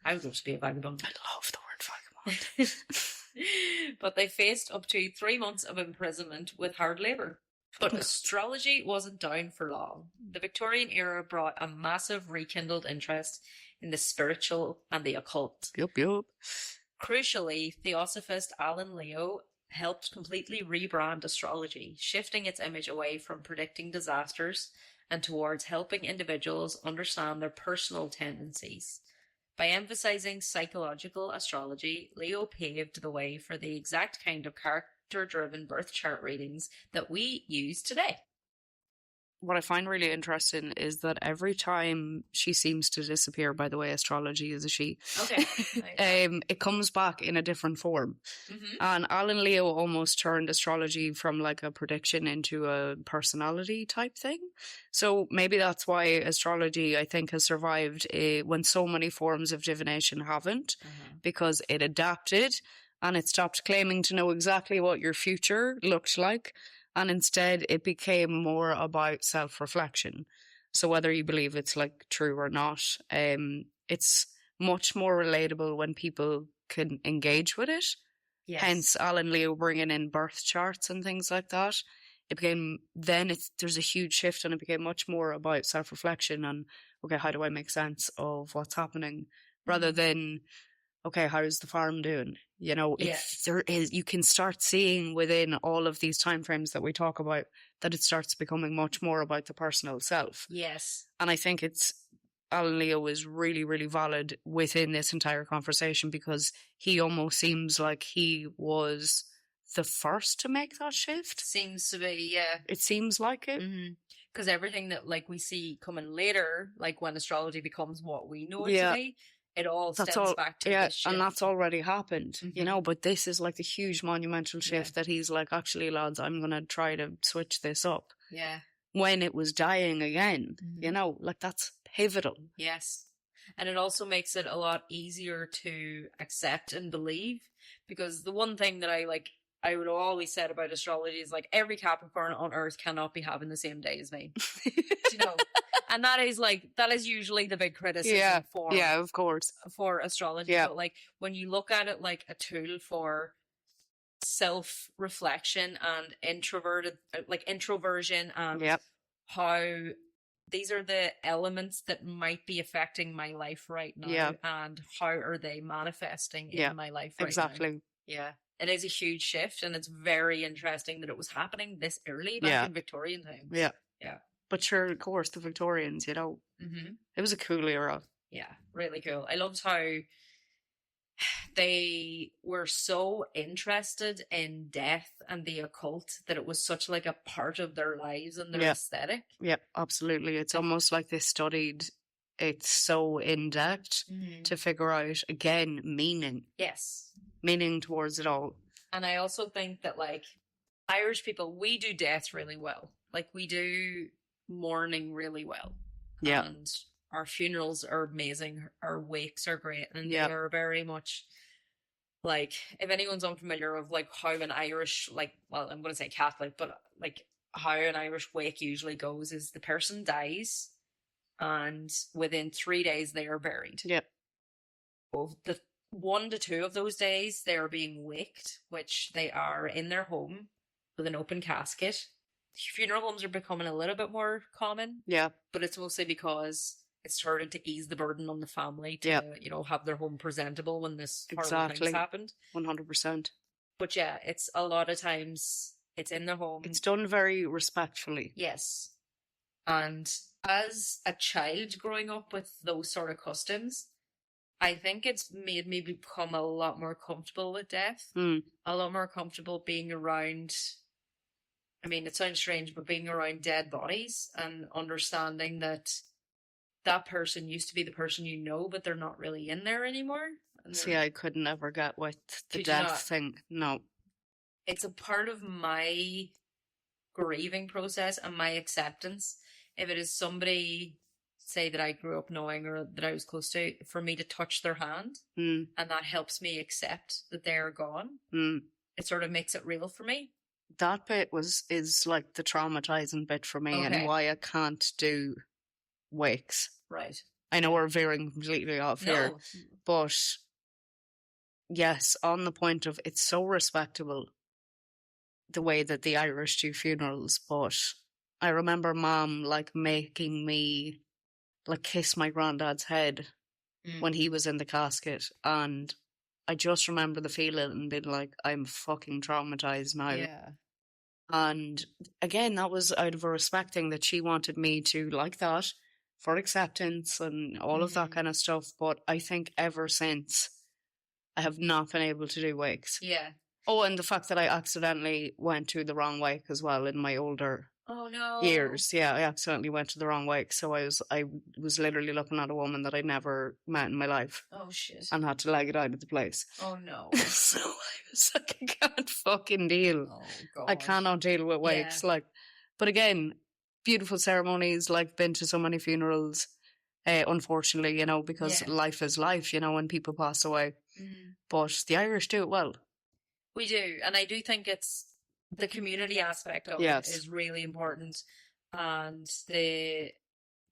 I would love to be a vagabond. I love the word vagabond. But they faced up to 3 months of imprisonment with hard labour. But astrology wasn't down for long. The Victorian era brought a massive rekindled interest in the spiritual and the occult. Yup. Crucially, theosophist Alan Leo helped completely rebrand astrology, shifting its image away from predicting disasters and towards helping individuals understand their personal tendencies. By emphasizing psychological astrology, Leo paved the way for the exact kind of character-driven birth chart readings that we use today. What I find really interesting is that every time she seems to disappear, by the way, astrology is a she. Okay. It comes back in a different form. Mm-hmm. And Alan Leo almost turned astrology from like a prediction into a personality type thing. So maybe that's why astrology, I think, has survived when so many forms of divination haven't, because it adapted and it stopped claiming to know exactly what your future looked like. And instead, it became more about self-reflection. So whether you believe it's like true or not, it's much more relatable when people can engage with it. Yes. Hence, Alan Leo bringing in birth charts and things like that. It became there's a huge shift, and it became much more about self-reflection and okay, how do I make sense of what's happening, rather than okay, how's the farm doing? You know, if there is, you can start seeing within all of these timeframes that we talk about that it starts becoming much more about the personal self. Yes. And I think Alan Leo is really, really valid within this entire conversation because he almost seems like he was the first to make that shift. Seems to be, yeah. It seems like it. Because everything that like we see coming later, like when astrology becomes what we know it to be, it all stems back to this shift. And that's already happened, you know, but this is like the huge monumental shift that he's like, actually, lads, I'm going to try to switch this up. Yeah. When it was dying again, you know, like that's pivotal. Yes. And it also makes it a lot easier to accept and believe, because the one thing that I would always said about astrology is like every Capricorn on earth cannot be having the same day as me. You know? And that is usually the big criticism of course, for astrology. Yeah. But like when you look at it like a tool for self-reflection and introversion and how these are the elements that might be affecting my life right now and how are they manifesting in my life right now. Exactly. Yeah. It is a huge shift, and it's very interesting that it was happening this early back in Victorian times. Yeah. Yeah. But sure, of course, the Victorians, you know, it was a cool era. Yeah, really cool. I loved how they were so interested in death and the occult that it was such like a part of their lives and their aesthetic. Yeah, absolutely. It's almost like they studied it so in depth to figure out, again, meaning. Yes. Meaning towards it all. And I also think that like Irish people, we do death really well. Like we do mourning really well. Yeah. And our funerals are amazing. Our wakes are great. And they are very much like, if anyone's unfamiliar of like how an Irish, like, well, I'm going to say Catholic, but like how an Irish wake usually goes is the person dies and within 3 days they are buried. Yep. The 1 to 2 of those days they are being waked, which they are in their home with an open casket. Funeral homes are becoming a little bit more common. Yeah. But it's mostly because it's started to ease the burden on the family to, you know, have their home presentable when this horrible things happened. 100%. But yeah, it's a lot of times it's in their home. It's done very respectfully. Yes. And as a child growing up with those sort of customs, I think it's made me become a lot more comfortable with death. A lot more comfortable being around, I mean, it sounds strange, but being around dead bodies and understanding that that person used to be the person you know, but they're not really in there anymore. See, I could never get with the death thing. No. It's a part of my grieving process and my acceptance. If it is somebody, say, that I grew up knowing or that I was close to, for me to touch their hand, and that helps me accept that they're gone, it sort of makes it real for me. That bit is like the traumatizing bit for me and why I can't do wakes. Right. I know we're veering completely off here, but yes, on the point of it's so respectable the way that the Irish do funerals, but I remember Mom like making me like kiss my granddad's head when he was in the casket, and I just remember the feeling and being like, I'm fucking traumatized now. Yeah. And again, that was out of a respecting that she wanted me to like that for acceptance and all of that kind of stuff. But I think ever since, I have not been able to do wakes. Yeah. Oh, and the fact that I accidentally went to the wrong wake as well in my older years. Yeah, I accidentally went to the wrong wake. So I was literally looking at a woman that I'd never met in my life. Oh, shit. And had to leg it out of the place. Oh, no. So I was like, I can't fucking deal. Oh, God. I cannot deal with wakes. Yeah. Like, but again, beautiful ceremonies, like been to so many funerals, unfortunately, you know, because life is life, you know, when people pass away. But the Irish do it well. We do. And I do think it's the community aspect of it is really important. And the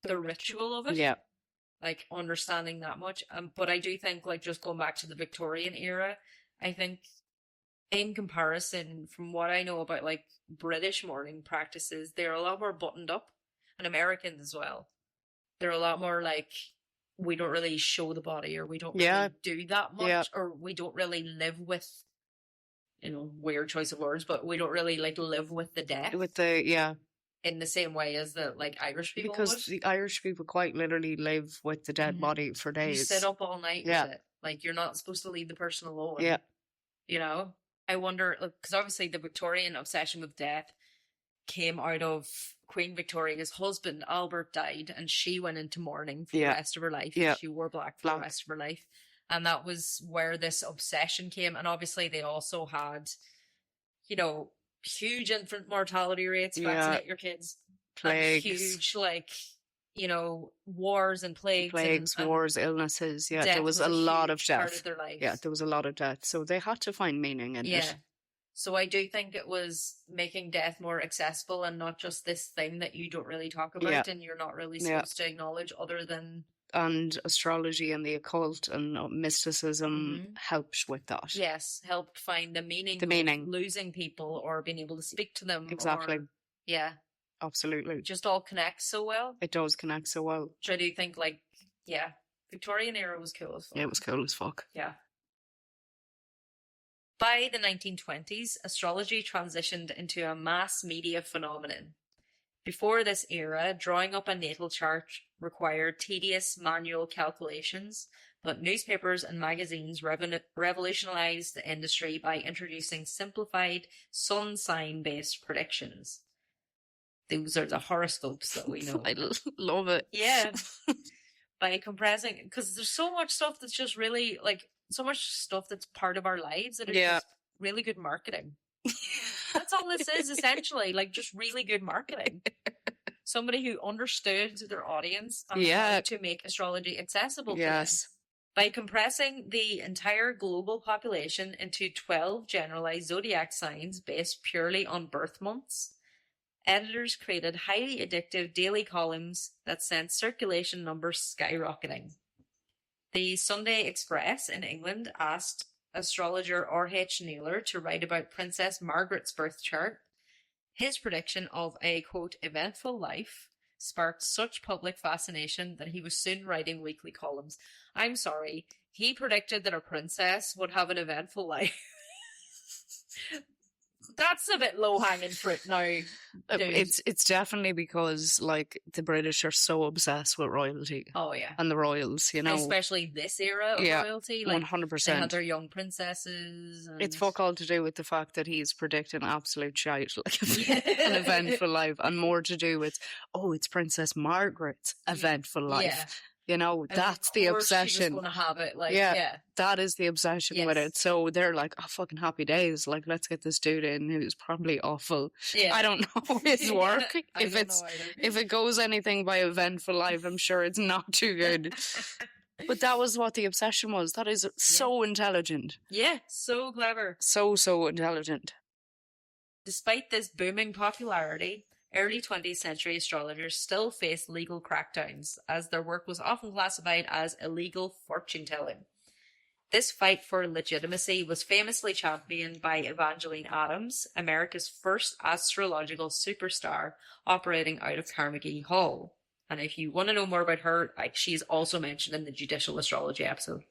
ritual of it. Yeah. Like understanding that much. But I do think like just going back to the Victorian era, I think in comparison from what I know about like British mourning practices, they're a lot more buttoned up, and Americans as well. They're a lot more like, we don't really show the body, or we don't really do that much, or we don't really live with, you know, weird choice of words, but we don't really like live with the death. With the, in the same way as the like Irish people because would. The Irish people quite literally live with the dead body for days. You sit up all night with it. Like, you're not supposed to leave the person alone. Yeah. You know? I wonder, because obviously the Victorian obsession with death came out of Queen Victoria's husband, Albert, died, and she went into mourning for the rest of her life. Yeah. She wore black for the rest of her life. And that was where this obsession came. And obviously they also had, you know, huge infant mortality rates, vaccinate your kids. Plagues. And huge, like, you know, wars and plagues. And wars, illnesses. Yeah, there was a lot of death. Part of their lives. Yeah, there was a lot of death. So they had to find meaning in it. So I do think it was making death more accessible and not just this thing that you don't really talk about and you're not really supposed to acknowledge other than... And astrology and the occult and mysticism helped with that. Yes, helped find the meaning of losing people or being able to speak to them. Exactly. Yeah. Absolutely. Just all connects so well. It does connect so well. Which I do think, like, Victorian era was cool as fuck. Yeah, it was cool as fuck. Yeah. By the 1920s, astrology transitioned into a mass media phenomenon. Before this era, drawing up a natal chart required tedious manual calculations, but newspapers and magazines revolutionized the industry by introducing simplified sun sign-based predictions. Those are the horoscopes that we know. I love it. Yeah. By compressing, because there's so much stuff that's just really, like, so much stuff that's part of our lives that is just really good marketing. That's all this is, essentially, like, just really good marketing. Somebody who understood their audience and how to make astrology accessible to them. By compressing the entire global population into 12 generalized zodiac signs based purely on birth months, editors created highly addictive daily columns that sent circulation numbers skyrocketing. The Sunday Express in England asked astrologer R.H. Naylor to write about Princess Margaret's birth chart. His prediction of a, quote, eventful life sparked such public fascination that he was soon writing weekly columns. I'm sorry, he predicted that a princess would have an eventful life. That's a bit low-hanging fruit now, dude. It's definitely because, like, the British are so obsessed with royalty. Oh, yeah. And the royals, you know. Especially this era of royalty. Like, 100%. They had their young princesses. And... It's fuck all to do with the fact that he's predicting absolute shite, like an eventful life, and more to do with, it's Princess Margaret's eventful life. Yeah. You know, that's the obsession. She was going to have it, like, that is the obsession with it. So they're like, fucking happy days. Like, let's get this dude in who's probably awful. Yeah. I don't know his work. If it goes anything by eventful life, I'm sure it's not too good. But that was what the obsession was. That is so intelligent. Yeah, so clever. So intelligent. Despite this booming popularity, early 20th century astrologers still faced legal crackdowns, as their work was often classified as illegal fortune-telling. This fight for legitimacy was famously championed by Evangeline Adams, America's first astrological superstar, operating out of Carnegie Hall. And if you want to know more about her, she's also mentioned in the judicial astrology episode.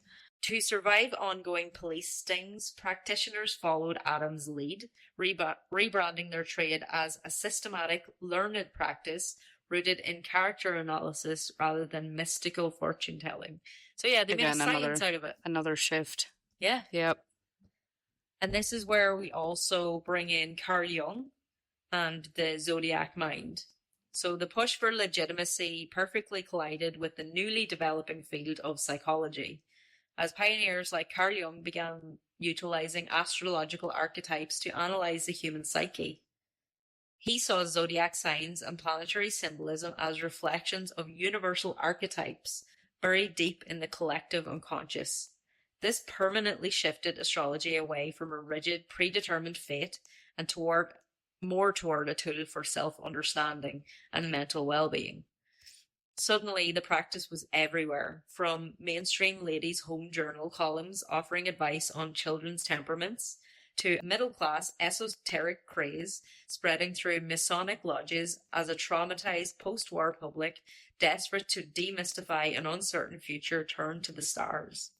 To survive ongoing police stings, practitioners followed Adams' lead, rebranding their trade as a systematic, learned practice rooted in character analysis rather than mystical fortune-telling. So yeah, they made a science out of it. Another shift. Yeah. Yep. And this is where we also bring in Carl Jung and the zodiac mind. So the push for legitimacy perfectly collided with the newly developing field of psychology, as pioneers like Carl Jung began utilizing astrological archetypes to analyze the human psyche. He saw zodiac signs and planetary symbolism as reflections of universal archetypes buried deep in the collective unconscious. This permanently shifted astrology away from a rigid, predetermined fate and more toward a tool for self-understanding and mental well-being. Suddenly, the practice was everywhere, from mainstream ladies' home journal columns offering advice on children's temperaments, to middle-class esoteric craze spreading through Masonic lodges as a traumatized post-war public desperate to demystify an uncertain future turned to the stars.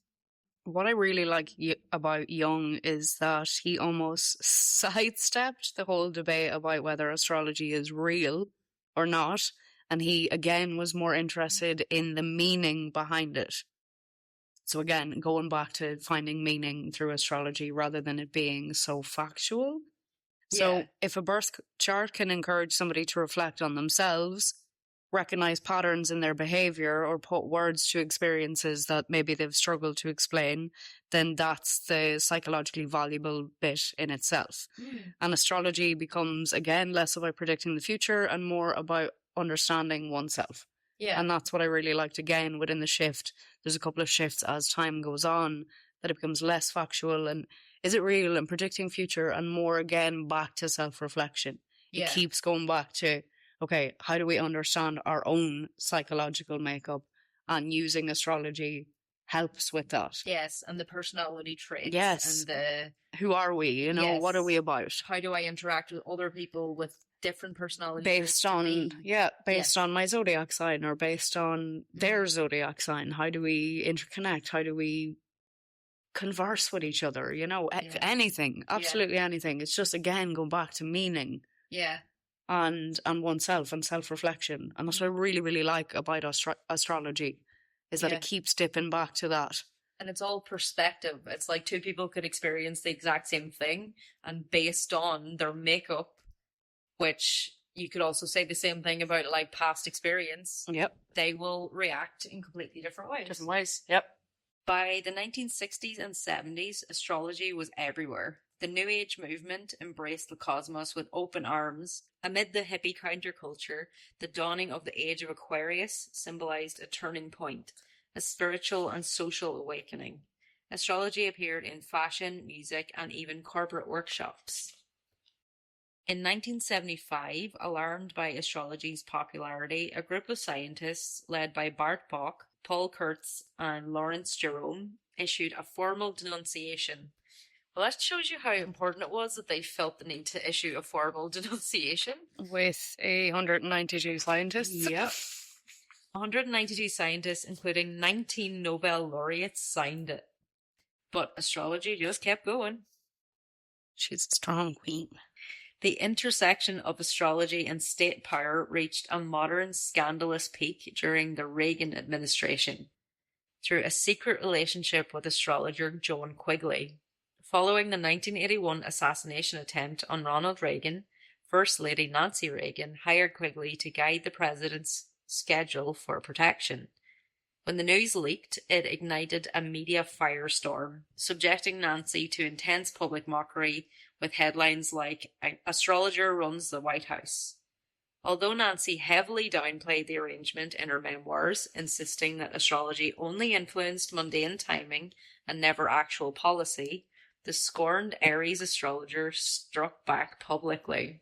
What I really like about Jung is that he almost sidestepped the whole debate about whether astrology is real or not, and he again was more interested in the meaning behind it. So again, going back to finding meaning through astrology rather than it being so factual. So if a birth chart can encourage somebody to reflect on themselves, recognize patterns in their behavior, or put words to experiences that maybe they've struggled to explain, then that's the psychologically valuable bit in itself. And astrology becomes, again, less about predicting the future and more about understanding oneself. Yeah. And that's what I really liked again within the shift. There's a couple of shifts as time goes on that it becomes less factual and is it real and predicting future, and more again back to self-reflection. It keeps going back to, okay, how do we understand our own psychological makeup, and using astrology helps with that. Yes, and the personality traits. Yes. And the... Who are we? You know, what are we about? How do I interact with other people with different personality based traits on my zodiac sign, or based on their zodiac sign. How do we interconnect? How do we converse with each other? You know, anything, absolutely anything. It's just, again, going back to meaning. Yeah. And oneself and self-reflection. And that's what I really, really like about astrology, is that it keeps dipping back to that. And it's all perspective. It's like two people could experience the exact same thing, and based on their makeup, which you could also say the same thing about like past experience. Yep. They will react in completely different ways. Yep. By the 1960s and 70s, astrology was everywhere. The New Age movement embraced the cosmos with open arms. Amid the hippie counterculture, the dawning of the age of Aquarius symbolized a turning point, a spiritual and social awakening. Astrology appeared in fashion, music, and even corporate workshops. In 1975, alarmed by astrology's popularity, a group of scientists led by Bart Bok, Paul Kurtz, and Lawrence Jerome issued a formal denunciation. Well, that shows you how important it was that they felt the need to issue a formal denunciation. With 192 scientists. Yep. 192 scientists, including 19 Nobel laureates, signed it. But astrology just kept going. She's a strong queen. The intersection of astrology and state power reached a modern scandalous peak during the Reagan administration, through a secret relationship with astrologer Joan Quigley. Following the 1981 assassination attempt on Ronald Reagan, First Lady Nancy Reagan hired Quigley to guide the president's schedule for protection. When the news leaked, it ignited a media firestorm, subjecting Nancy to intense public mockery with headlines like, "Astrologer runs the White House." Although Nancy heavily downplayed the arrangement in her memoirs, insisting that astrology only influenced mundane timing and never actual policy, the scorned Aries astrologer struck back publicly.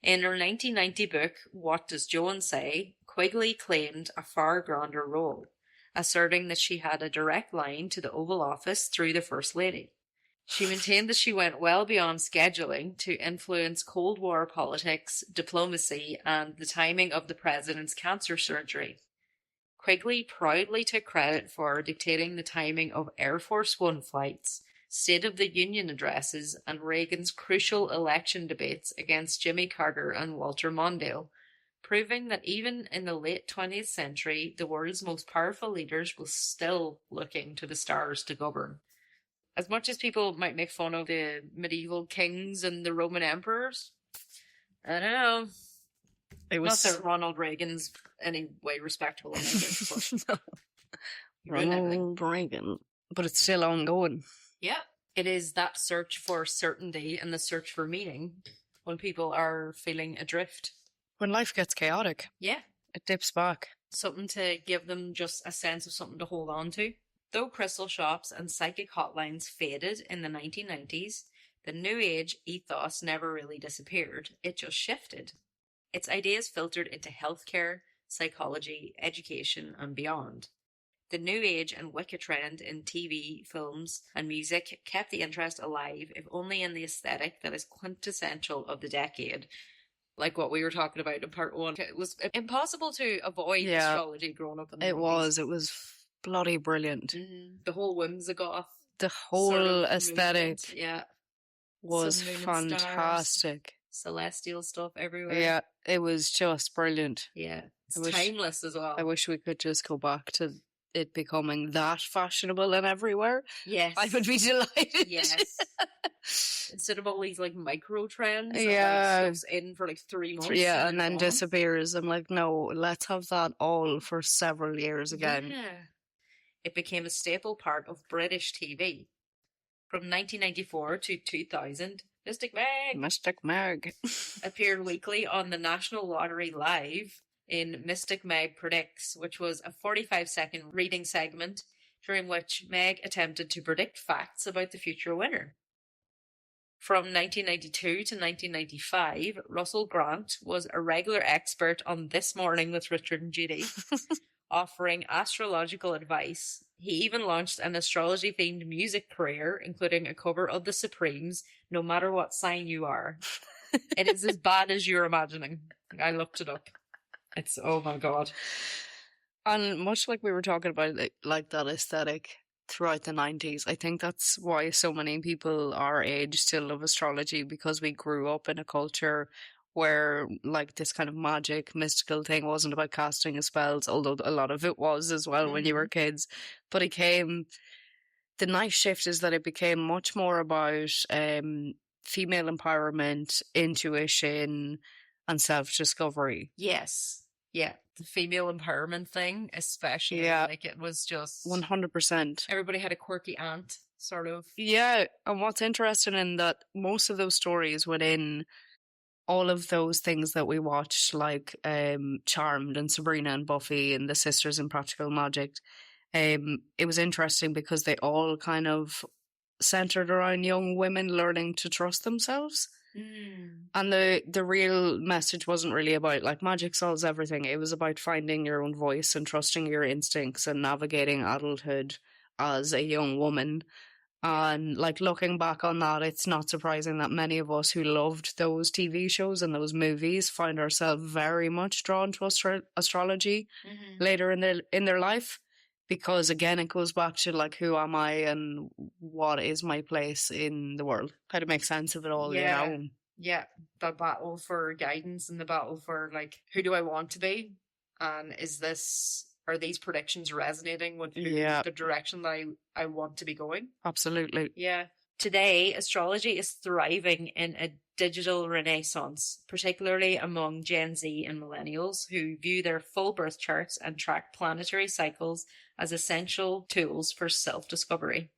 In her 1990 book, What Does Joan Say?, Quigley claimed a far grander role, asserting that she had a direct line to the Oval Office through the First Lady. She maintained that she went well beyond scheduling to influence Cold War politics, diplomacy, and the timing of the president's cancer surgery. Quigley proudly took credit for dictating the timing of Air Force One flights, State of the Union addresses, and Reagan's crucial election debates against Jimmy Carter and Walter Mondale, proving that even in the late 20th century, the world's most powerful leaders were still looking to the stars to govern. As much as people might make fun of the medieval kings and the Roman emperors, I don't know. It was not that Ronald Reagan's any way respectable. No. Ronald Reagan. But it's still ongoing. Yeah. It is that search for certainty and the search for meaning when people are feeling adrift. When life gets chaotic. Yeah. It dips back. Something to give them just a sense of something to hold on to. Though crystal shops and psychic hotlines faded in the 1990s, the New Age ethos never really disappeared. It just shifted. Its ideas filtered into healthcare, psychology, education, and beyond. The New Age and Wicca trend in TV, films, and music kept the interest alive, if only in the aesthetic that is quintessential of the decade. Like what we were talking about in part one. It was impossible to avoid astrology growing up in the 90s. It was bloody brilliant. Mm-hmm. The whole whimsigoth. The whole sort of aesthetic was fantastic. Stars, celestial stuff everywhere. Yeah, it was just brilliant. Yeah, it's timeless as well. I wish we could just go back to it becoming that fashionable and everywhere. Yes. I would be delighted. Yes. Instead of all these like micro trends that stuff's in for like 3 months. Yeah, and then disappears. I'm like, no, let's have that all for several years again. Yeah. It became a staple part of British TV. From 1994 to 2000, Mystic Meg appeared weekly on the National Lottery Live in Mystic Meg Predicts, which was a 45-second reading segment during which Meg attempted to predict facts about the future winner. From 1992 to 1995, Russell Grant was a regular expert on This Morning with Richard and Judy, offering astrological advice. He even launched an astrology-themed music career, including a cover of The Supremes, No Matter What Sign You Are. It is as bad as you're imagining. I looked it up. It's, oh my God. And much like we were talking about, like that aesthetic throughout the 90s, I think that's why so many people our age still love astrology, because we grew up in a culture where like this kind of magic, mystical thing wasn't about casting of spells, although a lot of it was as well when you were kids. But the nice shift is that it became much more about female empowerment, intuition, and self-discovery. Yes. Yeah. The female empowerment thing, especially. Yeah. Like it was just 100%. Everybody had a quirky aunt, sort of. Yeah. And what's interesting in that most of those stories within all of those things that we watched, like Charmed and Sabrina and Buffy and the Sisters in Practical Magic, it was interesting because they all kind of centered around young women learning to trust themselves. And the real message wasn't really about like magic solves everything. It was about finding your own voice and trusting your instincts and navigating adulthood as a young woman. And like looking back on that, it's not surprising that many of us who loved those TV shows and those movies find ourselves very much drawn to astrology later in their life, because again, it goes back to like, who am I and what is my place in the world? How to make sense of it all, you know? Yeah, the battle for guidance and the battle for like, who do I want to be? And are these predictions resonating with the direction that I want to be going? Absolutely. Yeah. Today, astrology is thriving in a digital renaissance, particularly among Gen Z and millennials who view their full birth charts and track planetary cycles as essential tools for self-discovery.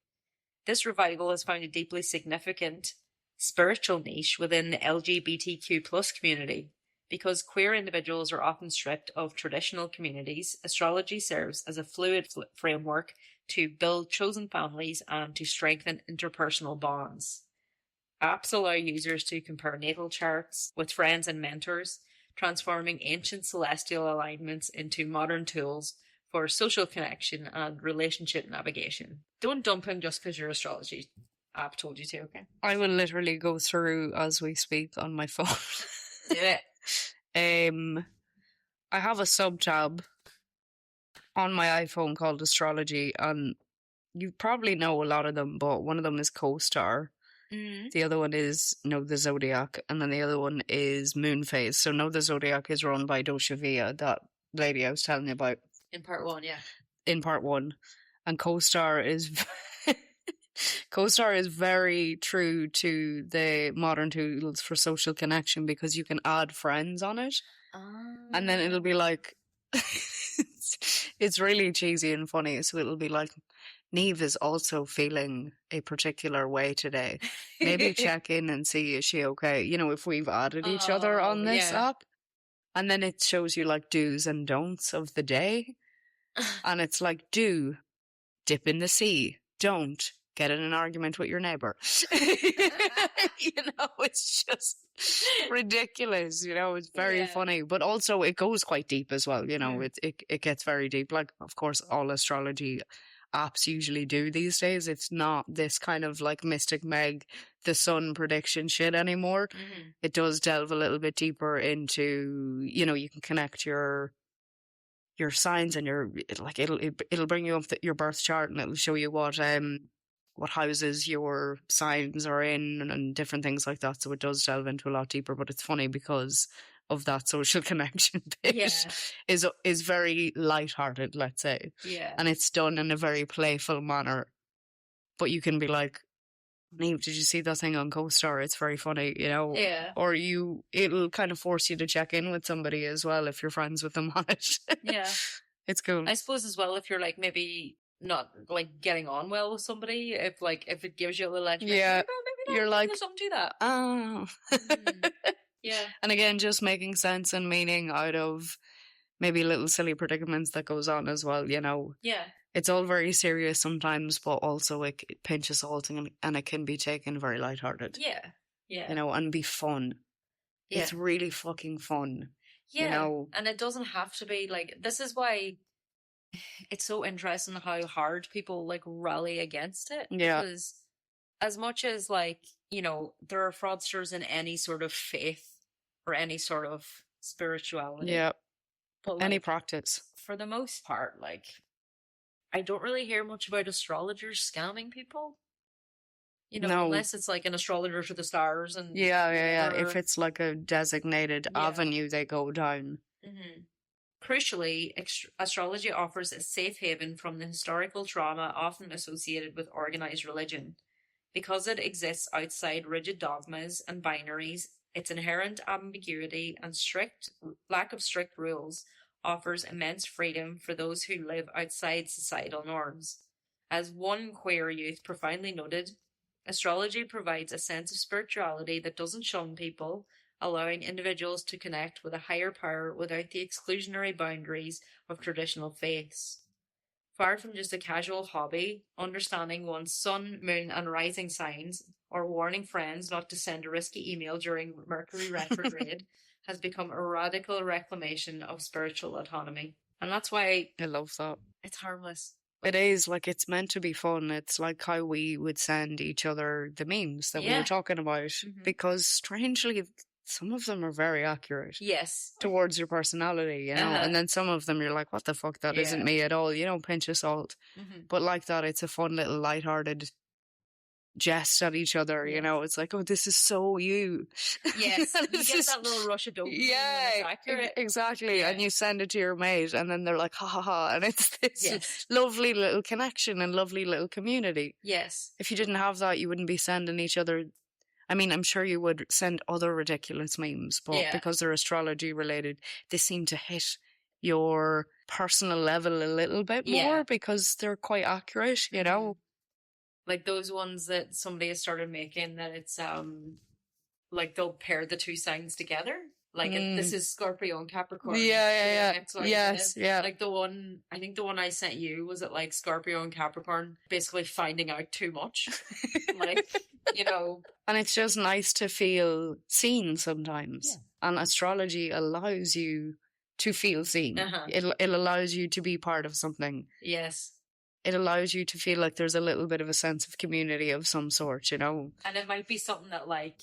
This revival has found a deeply significant spiritual niche within the LGBTQ+ community. Because queer individuals are often stripped of traditional communities, astrology serves as a fluid framework to build chosen families and to strengthen interpersonal bonds. Apps allow users to compare natal charts with friends and mentors, transforming ancient celestial alignments into modern tools for social connection and relationship navigation. Don't dump him just because your astrology app told you to, okay? I will literally go through as we speak on my phone. Do it. I have a sub-tab on my iPhone called Astrology, and you probably know a lot of them, but one of them is Co-Star. The other one is Know the Zodiac, and then the other one is Moon Phase. So Know the Zodiac is run by Dosha Via, that lady I was telling you about. In part one, yeah. In part one. And Co-Star is Co-Star is very true to the modern tools for social connection because you can add friends on it. And then it'll be like it's really cheesy and funny. So it'll be like, Niamh is also feeling a particular way today. Maybe check in and see, is she okay? You know, if we've added each other on this app. And then it shows you like do's and don'ts of the day. And it's like, do, dip in the sea. Don't, get in an argument with your neighbour. You know, it's just ridiculous. You know, it's very funny. But also it goes quite deep as well. You know, it gets very deep. Like, of course, all astrology apps usually do these days. It's not this kind of like Mystic Meg, the sun prediction shit anymore. It does delve a little bit deeper into, you know, you can connect your signs and it'll bring you up your birth chart and it'll show you what houses your signs are in and different things like that. So it does delve into a lot deeper, but it's funny because of that social connection bit is very lighthearted, let's say. Yeah. And it's done in a very playful manner. But you can be like, Niamh, did you see that thing on Co-Star? It's very funny, you know? Yeah. Or it'll kind of force you to check in with somebody as well if you're friends with them on it. Yeah. It's cool. I suppose as well if you're like maybe not like getting on well with somebody, if it gives you a little edge, maybe you're like, there's something to that. Oh. Yeah. And again, just making sense and meaning out of maybe little silly predicaments that goes on as well, you know. Yeah. It's all very serious sometimes, but also it pinches salt and it can be taken very lighthearted. Yeah. Yeah. You know, and be fun. Yeah. It's really fucking fun. Yeah. You know? And it doesn't have to be like, this is why it's so interesting how hard people like rally against it. Yeah. Because as much as like, you know, there are fraudsters in any sort of faith or any sort of spirituality. Yeah. But like, any practice. For the most part, like, I don't really hear much about astrologers scamming people. You know, unless it's like an astrologer to the stars and... Yeah. If it's like a designated avenue they go down. Mm-hmm. Crucially, astrology offers a safe haven from the historical trauma often associated with organized religion. Because it exists outside rigid dogmas and binaries, its inherent ambiguity and lack of strict rules offers immense freedom for those who live outside societal norms. As one queer youth profoundly noted, astrology provides a sense of spirituality that doesn't shun people, allowing individuals to connect with a higher power without the exclusionary boundaries of traditional faiths. Far from just a casual hobby, understanding one's sun, moon, and rising signs, or warning friends not to send a risky email during Mercury retrograde, has become a radical reclamation of spiritual autonomy. And that's why I love that. It's harmless. It is, like, it's meant to be fun. It's like how we would send each other the memes that we were talking about. Because strangely, some of them are very accurate. Yes. Towards your personality, you know? And then some of them you're like, what the fuck, that isn't me at all. You know, pinch of salt. But like that, it's a fun little lighthearted jest at each other, you know? It's like, oh, this is so you. Yes. You get that little rush of dopamine. Yeah. It's accurate. Exactly. Yeah. And you send it to your mate and then they're like, ha ha ha. And it's this lovely little connection and lovely little community. Yes. If you didn't have that, you wouldn't be sending each other... I mean, I'm sure you would send other ridiculous memes, but because they're astrology related, they seem to hit your personal level a little bit more because they're quite accurate, you know? Like those ones that somebody has started making that it's, like they'll pair the two signs together. Like this is Scorpio and Capricorn. Yeah. X, Y, Yes, Z. yeah. Like I think the one I sent you was it like Scorpio and Capricorn basically finding out too much. Like, you know. And it's just nice to feel seen sometimes. Yeah. And astrology allows you to feel seen. It allows you to be part of something. Yes. It allows you to feel like there's a little bit of a sense of community of some sort, you know. And it might be something that like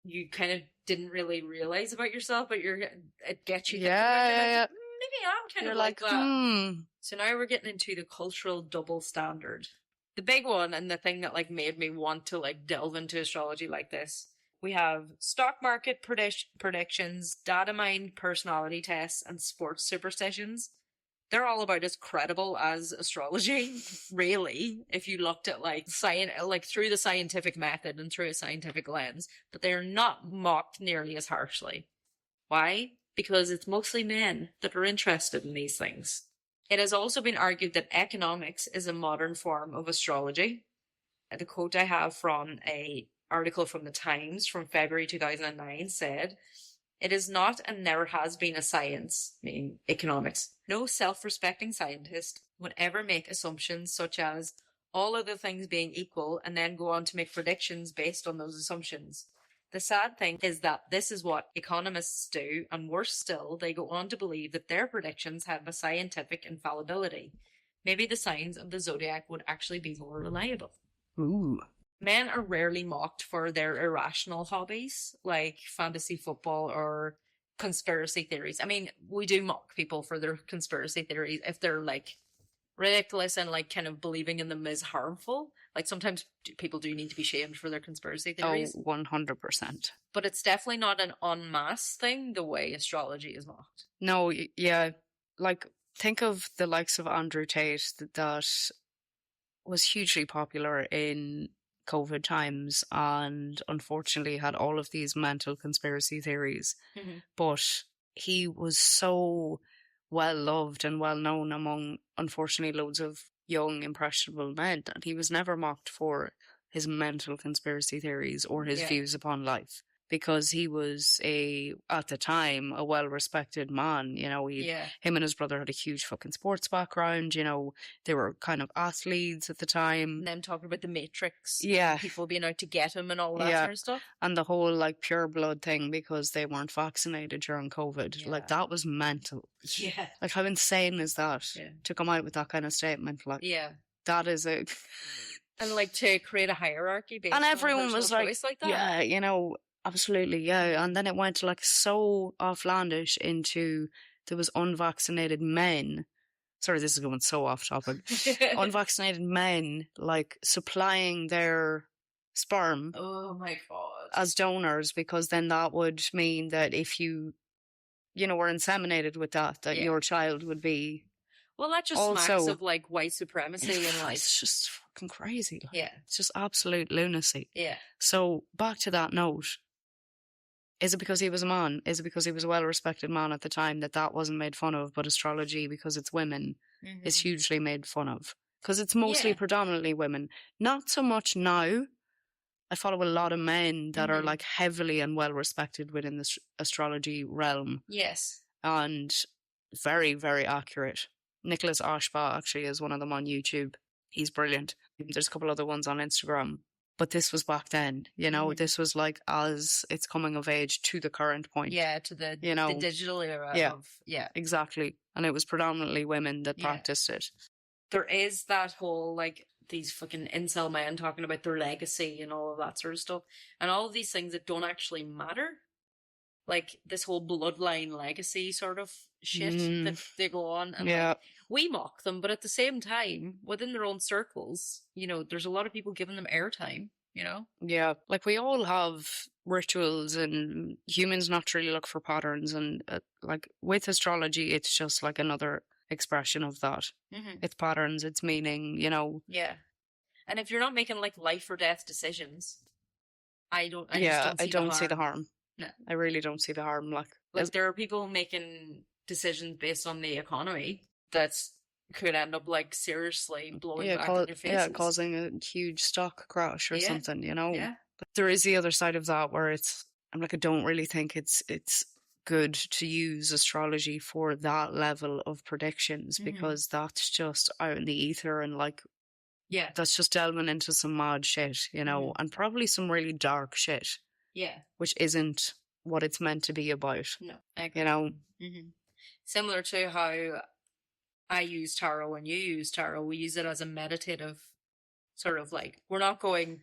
you kind of didn't really realize about yourself, but it gets you thinking about it. Yeah. Maybe I'm kind You're of like that. So now we're getting into the cultural double standard. The big one, and the thing that like made me want to like delve into astrology like this. We have stock market predictions, data mined personality tests, and sports superstitions. They're all about as credible as astrology, really, if you looked at like through the scientific method and through a scientific lens, but they're not mocked nearly as harshly. Why? Because it's mostly men that are interested in these things. It has also been argued that economics is a modern form of astrology. The quote I have from an article from the Times from February 2009 said, "It is not and never has been a science," meaning economics. "No self-respecting scientist would ever make assumptions such as all other things being equal and then go on to make predictions based on those assumptions. The sad thing is that this is what economists do, and worse still, they go on to believe that their predictions have a scientific infallibility. Maybe the signs of the zodiac would actually be more reliable." Ooh. Men are rarely mocked for their irrational hobbies, like fantasy football or conspiracy theories. I mean, we do mock people for their conspiracy theories if they're like ridiculous and like kind of believing in them is harmful. Like sometimes people do need to be shamed for their conspiracy theories. Oh, 100%. But it's definitely not an en masse thing the way astrology is mocked. No, yeah. Like, think of the likes of Andrew Tate that was hugely popular in COVID times and unfortunately had all of these mental conspiracy theories. But he was so well loved and well known among, unfortunately, loads of young, impressionable men, and he was never mocked for his mental conspiracy theories or his views upon life. Because he was at the time, a well-respected man, you know, him and his brother had a huge fucking sports background, you know, they were kind of athletes at the time. And then talking about the Matrix, yeah, people being out to get him and all that sort of stuff. And the whole, like, pure blood thing because they weren't vaccinated during COVID. Like, that was mental. Yeah. Like, how insane is that? To come out with that kind of statement? Like, that is a... And, like, to create a hierarchy based and on everyone was like that. Yeah, you know... Absolutely, yeah. And then it went like so offlandish into there was unvaccinated men. Sorry, this is going so off topic. Unvaccinated men like supplying their sperm. Oh my God. As donors, because then that would mean that if you know, were inseminated with that your child would be. Well, that just also, smacks of like white supremacy and like it's just fucking crazy. Like, it's just absolute lunacy. Yeah. So back to that note. Is it because he was a man? Is it because he was a well-respected man at the time that wasn't made fun of? But astrology, because it's women, is hugely made fun of. Because it's mostly predominantly women. Not so much now. I follow a lot of men that are like heavily and well-respected within the astrology realm. Yes. And very, very accurate. Nicholas Ashba actually is one of them on YouTube. He's brilliant. There's a couple other ones on Instagram. But this was back then, you know, this was like as it's coming of age to the current point. Yeah, to the, you know, the digital era. Exactly. And it was predominantly women that practiced it. There is that whole, like, these fucking incel men talking about their legacy and all of that sort of stuff. And all of these things that don't actually matter. Like, this whole bloodline legacy sort of shit that they go on. And like, we mock them, but at the same time, within their own circles, you know, there's a lot of people giving them airtime, you know? Yeah, like we all have rituals and humans naturally look for patterns. And like with astrology, it's just like another expression of that. It's patterns, it's meaning, you know? Yeah. And if you're not making like life or death decisions, I don't see the harm. No. I really don't see the harm. Like there are people making decisions based on the economy that could end up like seriously blowing back in your faces. Yeah, causing a huge stock crash or something, you know? Yeah. But there is the other side of that where it's I'm like, I don't really think it's good to use astrology for that level of predictions, because that's just out in the ether, and like, Yeah. that's just delving into some mad shit, you know, and probably some really dark shit. Yeah. Which isn't what it's meant to be about. No, I agree. You know? Similar to how I use tarot and you use tarot, we use it as a meditative sort of like, we're not going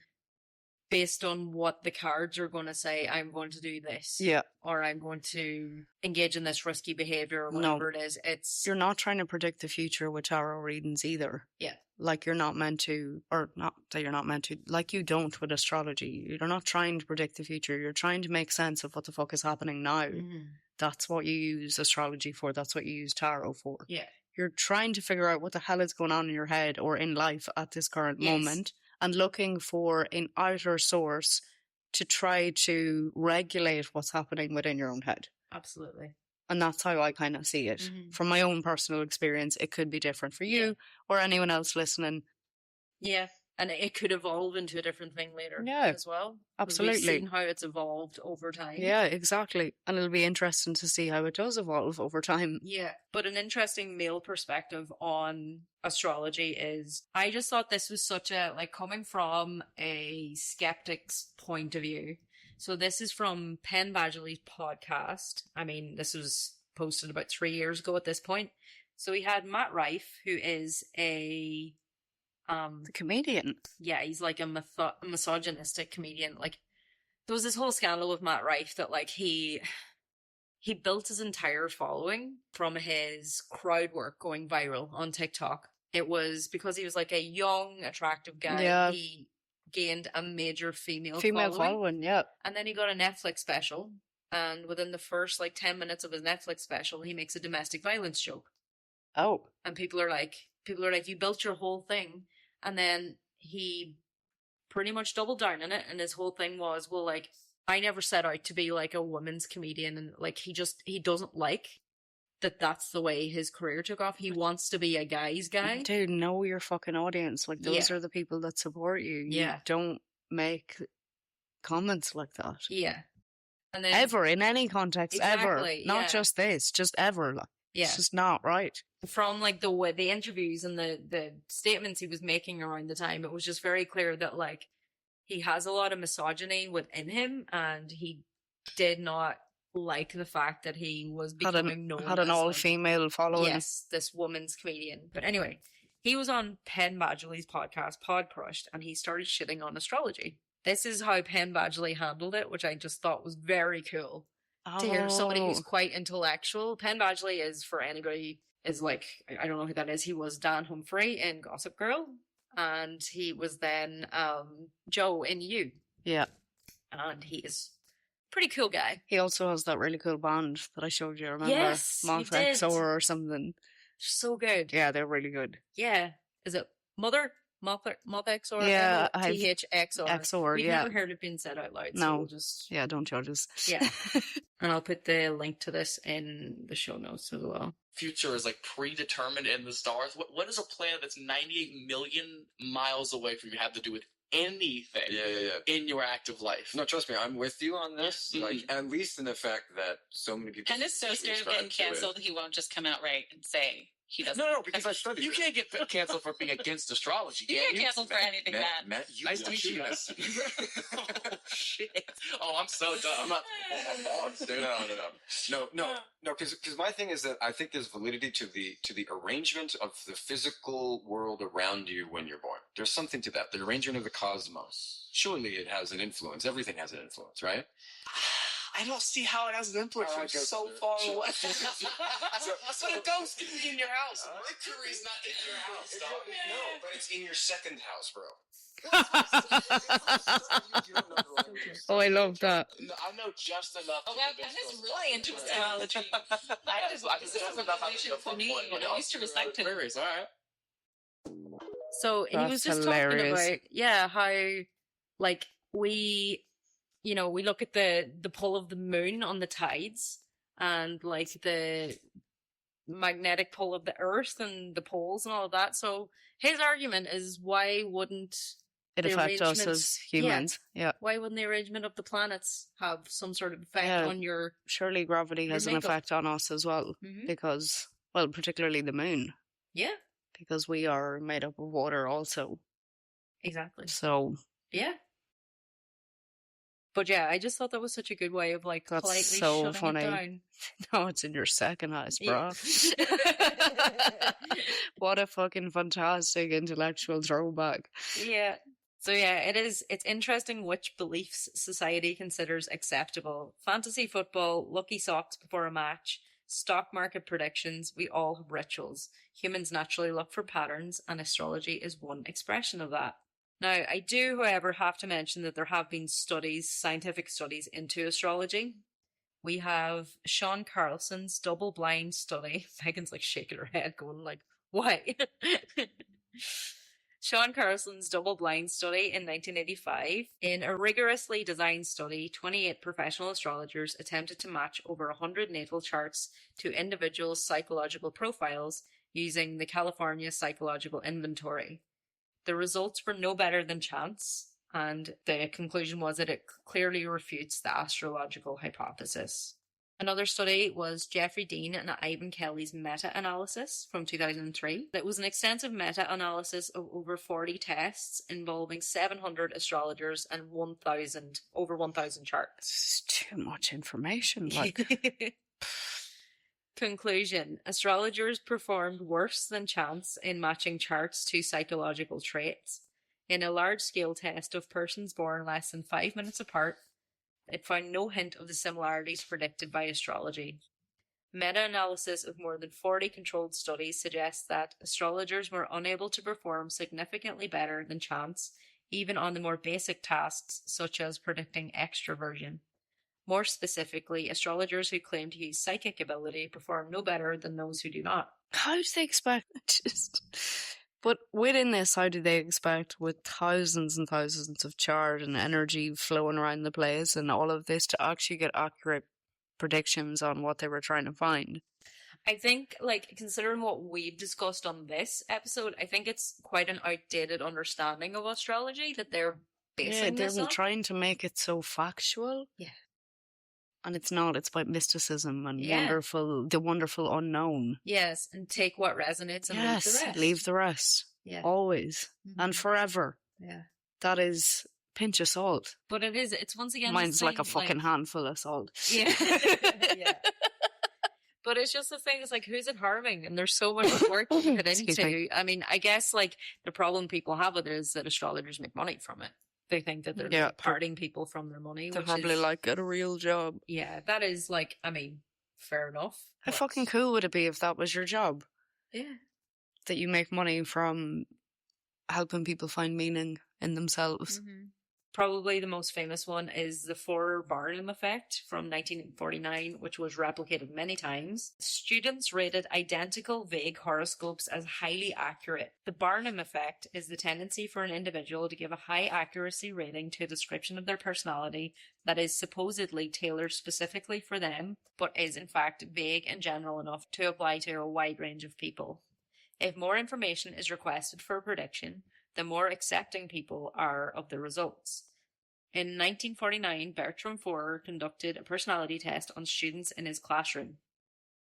based on what the cards are going to say, I'm going to do this. Yeah. Or I'm going to engage in this risky behavior or whatever it is. You're not trying to predict the future with tarot readings either. Yeah. Like you're not meant to, or not that you're not meant to, like you don't with astrology. You're not trying to predict the future. You're trying to make sense of what the fuck is happening now. That's what you use astrology for. That's what you use tarot for. Yeah. You're trying to figure out what the hell is going on in your head or in life at this current moment, and looking for an outer source to try to regulate what's happening within your own head. Absolutely. And that's how I kind of see it. From my own personal experience, it could be different for you or anyone else listening. Yeah. And it could evolve into a different thing later as well. Absolutely. We've seen how it's evolved over time. Yeah, exactly. And it'll be interesting to see how it does evolve over time. Yeah. But an interesting male perspective on astrology is, I just thought this was such a, like, coming from a skeptic's point of view. So this is from Penn Badgley's podcast. I mean, this was posted about 3 years ago at this point. So he had Matt Rife, who is a... the comedian. Yeah, he's like a misogynistic comedian. Like, there was this whole scandal with Matt Rife that, like, he built his entire following from his crowd work going viral on TikTok. It was because he was like a young, attractive guy. Yeah. He gained a major female following, yeah. And then he got a Netflix special, and within the first like 10 minutes of his Netflix special, he makes a domestic violence joke. Oh. And people are like, you built your whole thing. And then he pretty much doubled down on it, and his whole thing was, well, like, I never set out to be like a woman's comedian, and like he doesn't like that that's the way his career took off. He wants to be a guy's guy. Dude, know your fucking audience. Like, those are the people that support you. You don't make comments like that. Yeah. And then, ever, in any context, ever. Not yeah. just this, just ever. Like, yeah. It's just not right. From like the interviews and the statements he was making around the time, it was just very clear that like he has a lot of misogyny within him, and he did not like the fact that he was becoming known had an as, all-female following. Yes, this woman's comedian. But anyway, he was on Penn Badgley's podcast, Pod Crushed, and he started shitting on astrology. This is how Penn Badgley handled it, which I just thought was very cool to hear somebody who's quite intellectual. Penn Badgley is, for anybody, is like, I don't know who that is. He was Dan Humphrey in Gossip Girl, and he was then Joe in You. Yeah. And he is pretty cool guy. He also has that really cool band that I showed you, remember? Yes, Moth you did. XOR or something. So good. Yeah, they're really good. Yeah. Is it Moth XOR? Yeah. THXOR. XOR, We've yeah. never heard it being said out loud. No. So we'll just... Yeah, don't judge us. Yeah. And I'll put the link to this in the show notes as well. Future is like predetermined in the stars. What does a planet that's 98 million miles away from you have to do with anything in your active life? No, trust me, I'm with you on this. Like, at least in the fact that so many people. And is so scared of getting canceled, he won't just come out right and say he doesn't. No, because I studied. You can't get canceled for being against astrology. You get canceled for anything bad. Matt, nice to meet you. Oh shit! Oh, I'm so dumb. I'm not. No. Because my thing is that I think there's validity to the arrangement of the physical world around you when you're born. There's something to that. The arrangement of the cosmos. Surely it has an influence. Everything has an influence, right? I don't see how it has an influence. You're so far away. But a ghost can be in your house. Mercury's not in your house, dog. No, but it's in your second house, bro. Oh, I love that. I know just enough. Oh, wow, Ben is really into astrology. I just have information for me. I used to respect him. All right. So he was just talking about, how, like, we look at the pull of the moon on the tides, and like the magnetic pull of the earth and the poles and all of that. So his argument is, why wouldn't it affect us as humans. Yeah. Why wouldn't the arrangement of the planets have some sort of effect on your... Surely gravity has an effect on us as well, because, well, particularly the moon. Yeah. Because we are made up of water also. Exactly. So... Yeah. But yeah, I just thought that was such a good way of like That's politely so shutting funny. it down. No, it's in your second eyes, bro. What a fucking fantastic intellectual throwback. Yeah. So yeah, it's interesting which beliefs society considers acceptable. Fantasy football, lucky socks before a match, stock market predictions, we all have rituals. Humans naturally look for patterns, and astrology is one expression of that. Now, I do, however, have to mention that there have been studies, scientific studies into astrology. We have Sean Carlson's double-blind study. Megan's like shaking her head going like, why? Sean Carlson's double-blind study in 1985. In a rigorously designed study, 28 professional astrologers attempted to match over 100 natal charts to individuals' psychological profiles using the California Psychological Inventory. The results were no better than chance, and the conclusion was that it clearly refutes the astrological hypothesis. Another study was Jeffrey Dean and Ivan Kelly's meta-analysis from 2003. It was an extensive meta-analysis of over 40 tests involving 700 astrologers and over 1,000 charts. This is too much information. Like... Conclusion. Astrologers performed worse than chance in matching charts to psychological traits. In a large-scale test of persons born less than 5 minutes apart, it found no hint of the similarities predicted by astrology. Meta-analysis of more than 40 controlled studies suggests that astrologers were unable to perform significantly better than chance, even on the more basic tasks such as predicting extroversion. More specifically, astrologers who claim to use psychic ability perform no better than those who do not. How do they expect... But within this, how do they expect, with thousands and thousands of chart and energy flowing around the place and all of this, to actually get accurate predictions on what they were trying to find? I think, like, considering what we've discussed on this episode, I think it's quite an outdated understanding of astrology that they're basing this on. They're trying to make it so factual. Yeah. And it's not. It's about mysticism and the wonderful unknown. Yes, and take what resonates and leave the rest. Leave the rest. Yeah. Always. And forever. Yeah. That is pinch of salt. But it's once again... Mine's like a fucking handful of salt. Yeah. Yeah. But it's just the thing, it's like, who's it harming? And there's so much work to put into. I mean, I guess, like, the problem people have with it is that astrologers make money from it. They think that they're parting people from their money. They're probably like, get a real job. Yeah, that is like, I mean, fair enough. How fucking cool would it be if that was your job? Yeah. That you make money from helping people find meaning in themselves. Mm-hmm. Probably the most famous one is the Forer-Barnum effect from 1949, which was replicated many times. Students rated identical vague horoscopes as highly accurate. The Barnum effect is the tendency for an individual to give a high accuracy rating to a description of their personality that is supposedly tailored specifically for them, but is in fact vague and general enough to apply to a wide range of people. If more information is requested for a prediction, the more accepting people are of the results. In 1949, Bertram Forer conducted a personality test on students in his classroom.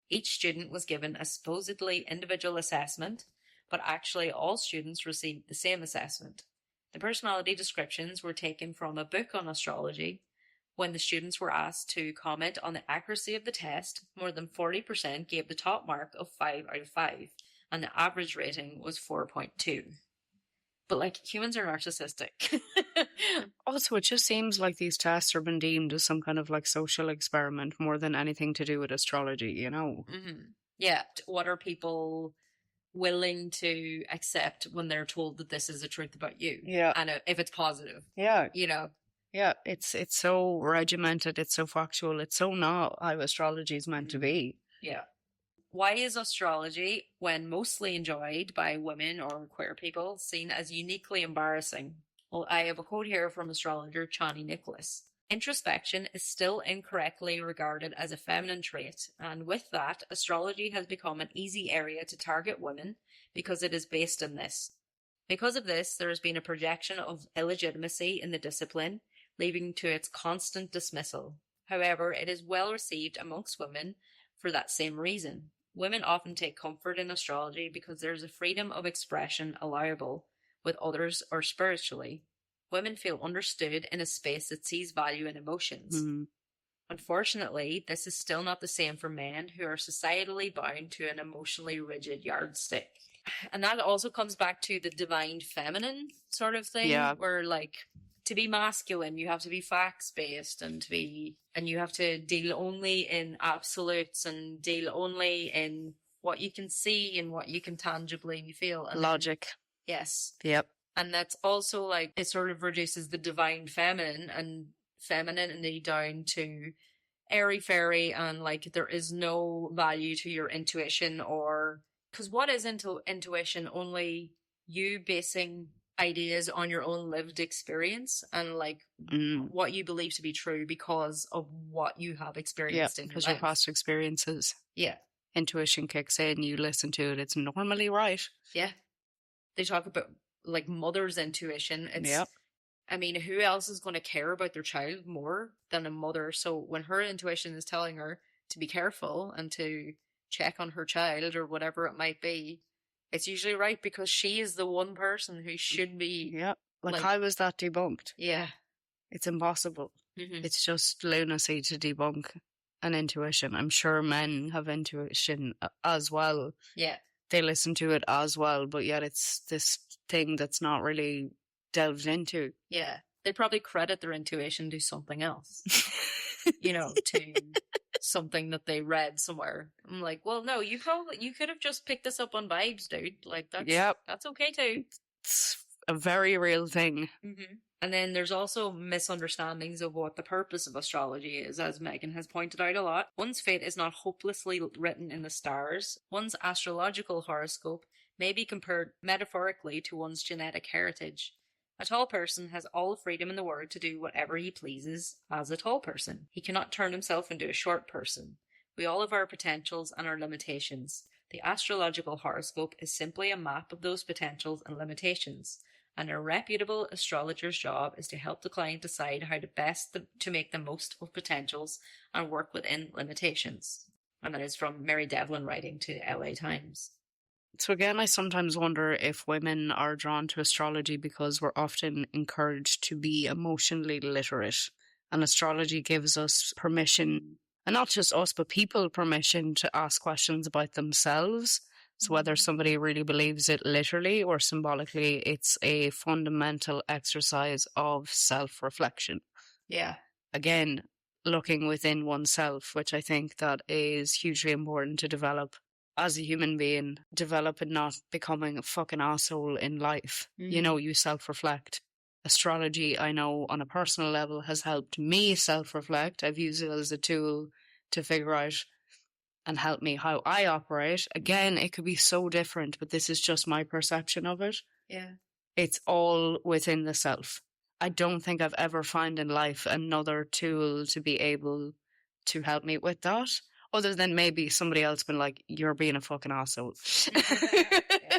Each student was given a supposedly individual assessment, but actually all students received the same assessment. The personality descriptions were taken from a book on astrology. When the students were asked to comment on the accuracy of the test, more than 40% gave the top mark of 5 out of 5, and the average rating was 4.2. But, like, humans are narcissistic. Also, it just seems like these tests are been deemed as some kind of, like, social experiment more than anything to do with astrology, you know? Mm-hmm. Yeah. What are people willing to accept when they're told that this is the truth about you? Yeah. And if it's positive. Yeah. You know? Yeah, it's so regimented, it's so factual, it's so not how astrology is meant to be. Yeah. Why is astrology, when mostly enjoyed by women or queer people, seen as uniquely embarrassing? Well, I have a quote here from astrologer Chani Nicholas. Introspection is still incorrectly regarded as a feminine trait, and with that, astrology has become an easy area to target women because it is based in this. Because of this, there has been a projection of illegitimacy in the discipline, leading to its constant dismissal. However, it is well received amongst women for that same reason. Women often take comfort in astrology because there is a freedom of expression allowable with others or spiritually. Women feel understood in a space that sees value in emotions. Mm-hmm. Unfortunately, this is still not the same for men who are societally bound to an emotionally rigid yardstick. And that also comes back to the divine feminine sort of thing, where like to be masculine, you have to be facts based and you have to deal only in absolutes and deal only in what you can see and what you can tangibly feel. And logic. Yes. Yep. And that's also like, it sort of reduces the divine feminine and femininity down to airy fairy, and like there is no value to your intuition, or because what is intuition? Only you basing ideas on your own lived experience and like what you believe to be true because of what you have experienced in your life. Because your past experiences. Yeah. Intuition kicks in, you listen to it, it's normally right. Yeah. They talk about like mother's intuition. It's I mean, who else is going to care about their child more than a mother? So when her intuition is telling her to be careful and to check on her child or whatever it might be, it's usually right because she is the one person who should be. Yeah. Like how was that debunked? Yeah. It's impossible. Mm-hmm. It's just lunacy to debunk an intuition. I'm sure men have intuition as well. Yeah. They listen to it as well, but yet it's this thing that's not really delved into. Yeah. They probably credit their intuition to something else. You know, to something that they read somewhere. I'm like, well, no, you could have just picked this up on vibes, dude. Like that's okay too. It's a very real thing. Mm-hmm. And then there's also misunderstandings of what the purpose of astrology is, as Megan has pointed out a lot. One's fate is not hopelessly written in the stars. One's astrological horoscope may be compared metaphorically to one's genetic heritage. A tall person has all the freedom in the world to do whatever he pleases as a tall person. He cannot turn himself into a short person. We all have our potentials and our limitations. The astrological horoscope is simply a map of those potentials and limitations, and a reputable astrologer's job is to help the client decide how to make the most of potentials and work within limitations. And that is from Mary Devlin writing to LA Times. So again, I sometimes wonder if women are drawn to astrology because we're often encouraged to be emotionally literate. And astrology gives us permission, and not just us, but people permission to ask questions about themselves. So whether somebody really believes it literally or symbolically, it's a fundamental exercise of self-reflection. Yeah. Again, looking within oneself, which I think that is hugely important to develop as a human being, develop and not becoming a fucking asshole in life. Mm-hmm. You know, you self-reflect. Astrology, I know on a personal level, has helped me self-reflect. I've used it as a tool to figure out and help me how I operate. Again, it could be so different, but this is just my perception of it. Yeah. It's all within the self. I don't think I've ever found in life another tool to be able to help me with that. Other than maybe somebody else been like, you're being a fucking asshole. Yeah.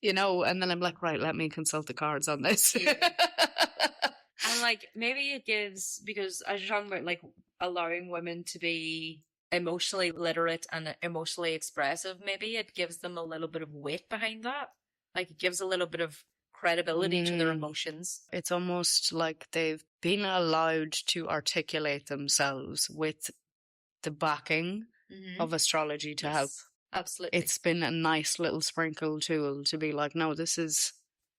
You know, and then I'm like, right, let me consult the cards on this. Yeah. And like, maybe it gives, because as you're talking about like allowing women to be emotionally literate and emotionally expressive, maybe it gives them a little bit of weight behind that. Like it gives a little bit of credibility to their emotions. It's almost like they've been allowed to articulate themselves with the backing of astrology to help. Absolutely. It's been a nice little sprinkle tool to be like, no, this is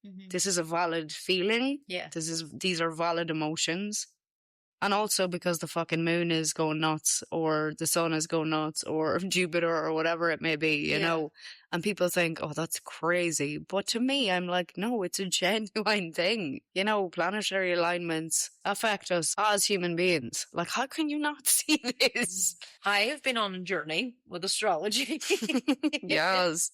a valid feeling. Yeah. These are valid emotions. And also because the fucking moon is going nuts, or the sun is going nuts, or Jupiter, or whatever it may be, you know. And people think, oh, that's crazy. But to me, I'm like, no, it's a genuine thing. You know, planetary alignments affect us as human beings. Like, how can you not see this? I have been on a journey with astrology. Yes.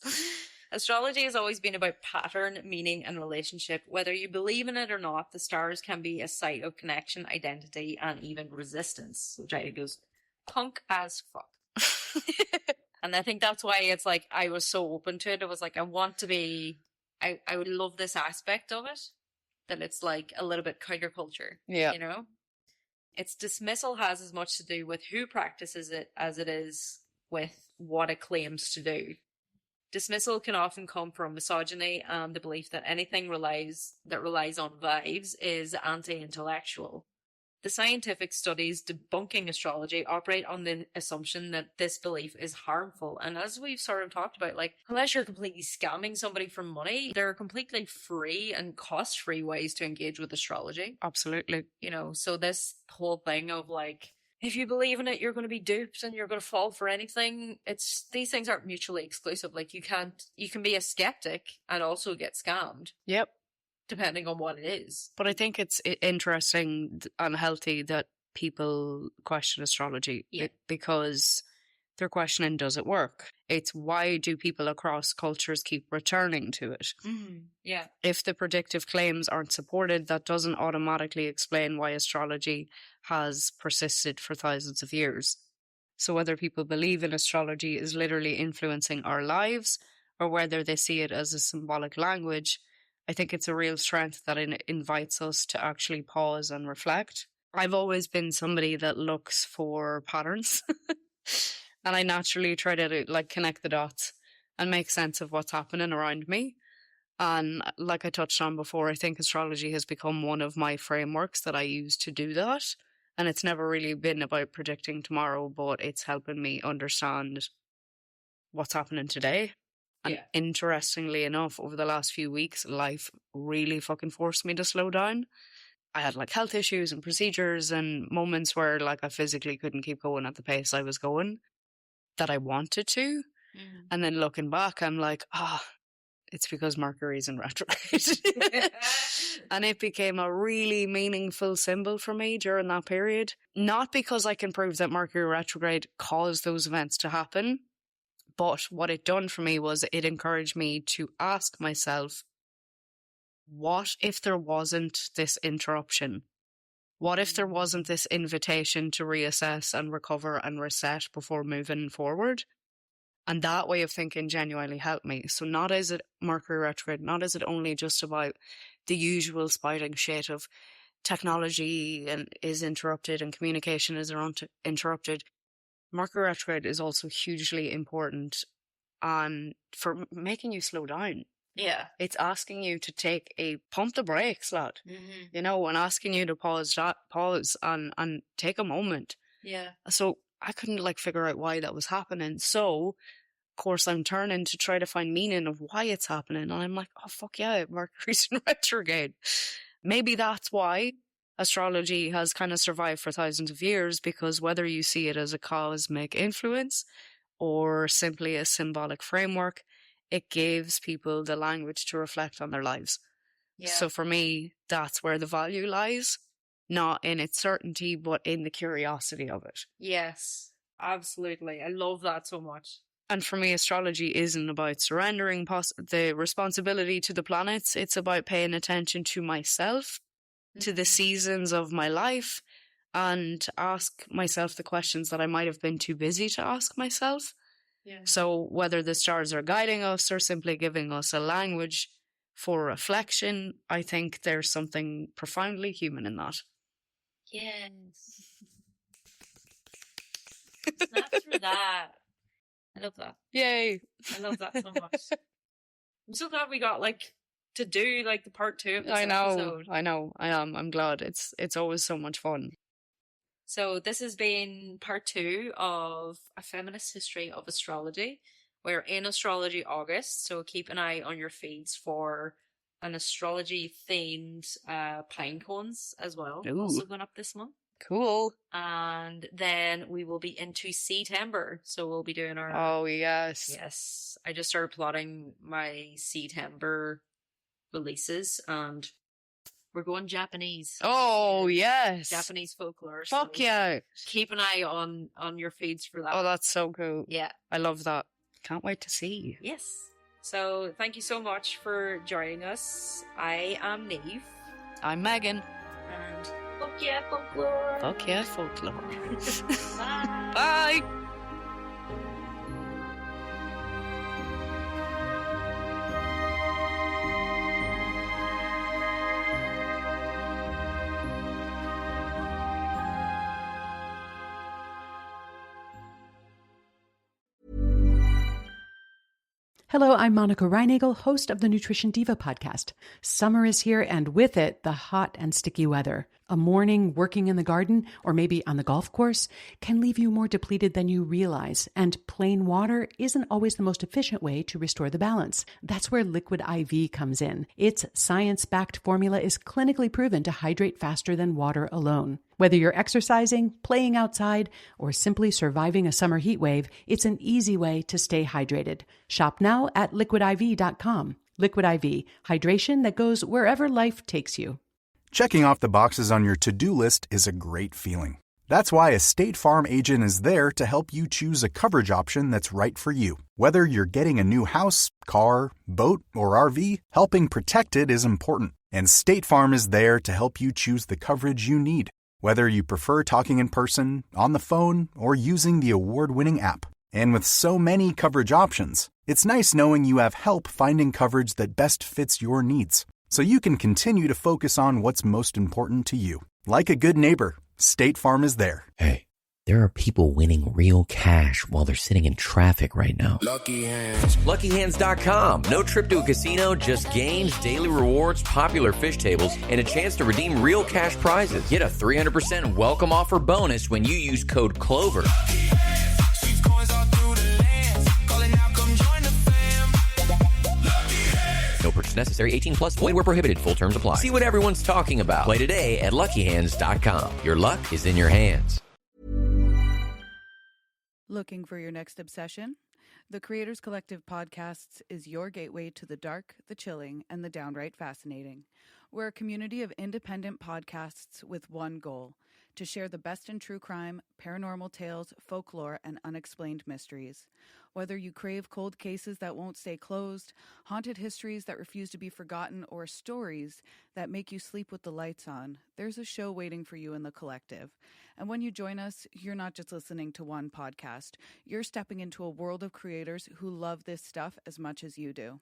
Astrology has always been about pattern, meaning, and relationship. Whether you believe in it or not, the stars can be a site of connection, identity, and even resistance, which I think is punk as fuck. And I think that's why it's like I was so open to it. It was like, I want to be I would love this aspect of it, that it's like a little bit counterculture. Yeah. You know? Its dismissal has as much to do with who practices it as it is with what it claims to do. Dismissal can often come from misogyny and the belief that anything that relies on vibes is anti-intellectual. The scientific studies debunking astrology operate on the assumption that this belief is harmful. And as we've sort of talked about, like, unless you're completely scamming somebody for money, there are completely free and cost-free ways to engage with astrology. Absolutely. You know, so this whole thing of like, if you believe in it, you're going to be duped and you're going to fall for anything. These things aren't mutually exclusive. Like, you can be a skeptic and also get scammed. Yep. Depending on what it is. But I think it's interesting and healthy that people question astrology, because they're questioning, does it work? It's why do people across cultures keep returning to it? Mm-hmm. Yeah. If the predictive claims aren't supported, that doesn't automatically explain why astrology has persisted for thousands of years. So whether people believe in astrology is literally influencing our lives, or whether they see it as a symbolic language, I think it's a real strength that it invites us to actually pause and reflect. I've always been somebody that looks for patterns and I naturally try to like connect the dots and make sense of what's happening around me. And like I touched on before, I think astrology has become one of my frameworks that I use to do that. And it's never really been about predicting tomorrow, but it's helping me understand what's happening today. And interestingly enough, over the last few weeks, life really fucking forced me to slow down. I had like health issues and procedures and moments where like I physically couldn't keep going at the pace I was going that I wanted to. Mm. And then looking back, I'm like, it's because Mercury's in retrograde. And it became a really meaningful symbol for me during that period. Not because I can prove that Mercury retrograde caused those events to happen, but what it done for me was it encouraged me to ask myself, what if there wasn't this interruption? What if there wasn't this invitation to reassess and recover and reset before moving forward? And that way of thinking genuinely helped me. So not is it Mercury retrograde, not is it only just about the usual spiting shit of technology and is interrupted and communication is interrupted. Mercury retrograde is also hugely important for making you slow down. Yeah. It's asking you to take a pump the brakes, lad. Mm-hmm. You know, and asking you to pause and take a moment. Yeah. So I couldn't like figure out why that was happening. So, of course, I'm turning to try to find meaning of why it's happening. And I'm like, oh, fuck yeah, Mercury's in retrograde. Maybe that's why astrology has kind of survived for thousands of years, because whether you see it as a cosmic influence or simply a symbolic framework, it gives people the language to reflect on their lives. Yeah. So for me, that's where the value lies, not in its certainty, but in the curiosity of it. Yes, absolutely. I love that so much. And for me, astrology isn't about surrendering the responsibility to the planets. It's about paying attention to myself, to the seasons of my life, and ask myself the questions that I might have been too busy to ask myself. Yeah. So whether the stars are guiding us or simply giving us a language for reflection, I think there's something profoundly human in that. Yes. Snaps for that. I love that. Yay. I love that so much. I'm so glad we got to do the part 2 of this episode. I know. I am. I'm glad. It's always so much fun. So this has been part 2 of A Feminist History of Astrology. We're in Astrology August, so keep an eye on your feeds for an astrology-themed pine cones as well. Ooh. Also going up this month. Cool. And then we will be into September, so we'll be doing our... Oh, yes. Yes. I just started plotting my September releases, and we're going Japanese. Oh, yes. Japanese folklore. Fuck yeah. Keep an eye on your feeds for that. Oh, that's so cool. Yeah. I love that. Can't wait to see you. Yes. So thank you so much for joining us. I am Niamh. I'm Megan. And fuck yeah, folklore. Fuck yeah, folklore. Bye. Bye. Hello, I'm Monica Reinagel, host of the Nutrition Diva podcast. Summer is here, and with it, the hot and sticky weather. A morning working in the garden or maybe on the golf course can leave you more depleted than you realize, and plain water isn't always the most efficient way to restore the balance. That's where Liquid IV comes in. Its science-backed formula is clinically proven to hydrate faster than water alone. Whether you're exercising, playing outside, or simply surviving a summer heat wave, it's an easy way to stay hydrated. Shop now at liquidiv.com. Liquid IV, hydration that goes wherever life takes you. Checking off the boxes on your to-do list is a great feeling. That's why a State Farm agent is there to help you choose a coverage option that's right for you. Whether you're getting a new house, car, boat, or RV, helping protect it is important. And State Farm is there to help you choose the coverage you need. Whether you prefer talking in person, on the phone, or using the award-winning app. And with so many coverage options, it's nice knowing you have help finding coverage that best fits your needs. So you can continue to focus on what's most important to you. Like a good neighbor, State Farm is there. Hey, there are people winning real cash while they're sitting in traffic right now. Lucky Hands. LuckyHands.com. No trip to a casino, just games, daily rewards, popular fish tables, and a chance to redeem real cash prizes. Get a 300% welcome offer bonus when you use code CLOVER. No purchase necessary. 18 plus. Void where prohibited. Full terms apply. See what everyone's talking about. Play today at LuckyHands.com. Your luck is in your hands. Looking for your next obsession? The Creators Collective Podcasts is your gateway to the dark, the chilling, and the downright fascinating. We're a community of independent podcasts with one goal: to share the best in true crime, paranormal tales, folklore, and unexplained mysteries. Whether you crave cold cases that won't stay closed, haunted histories that refuse to be forgotten, or stories that make you sleep with the lights on, there's a show waiting for you in the collective. And when you join us, you're not just listening to one podcast. You're stepping into a world of creators who love this stuff as much as you do.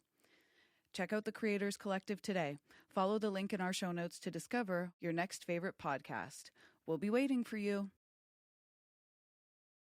Check out the Creators Collective today. Follow the link in our show notes to discover your next favorite podcast. We'll be waiting for you.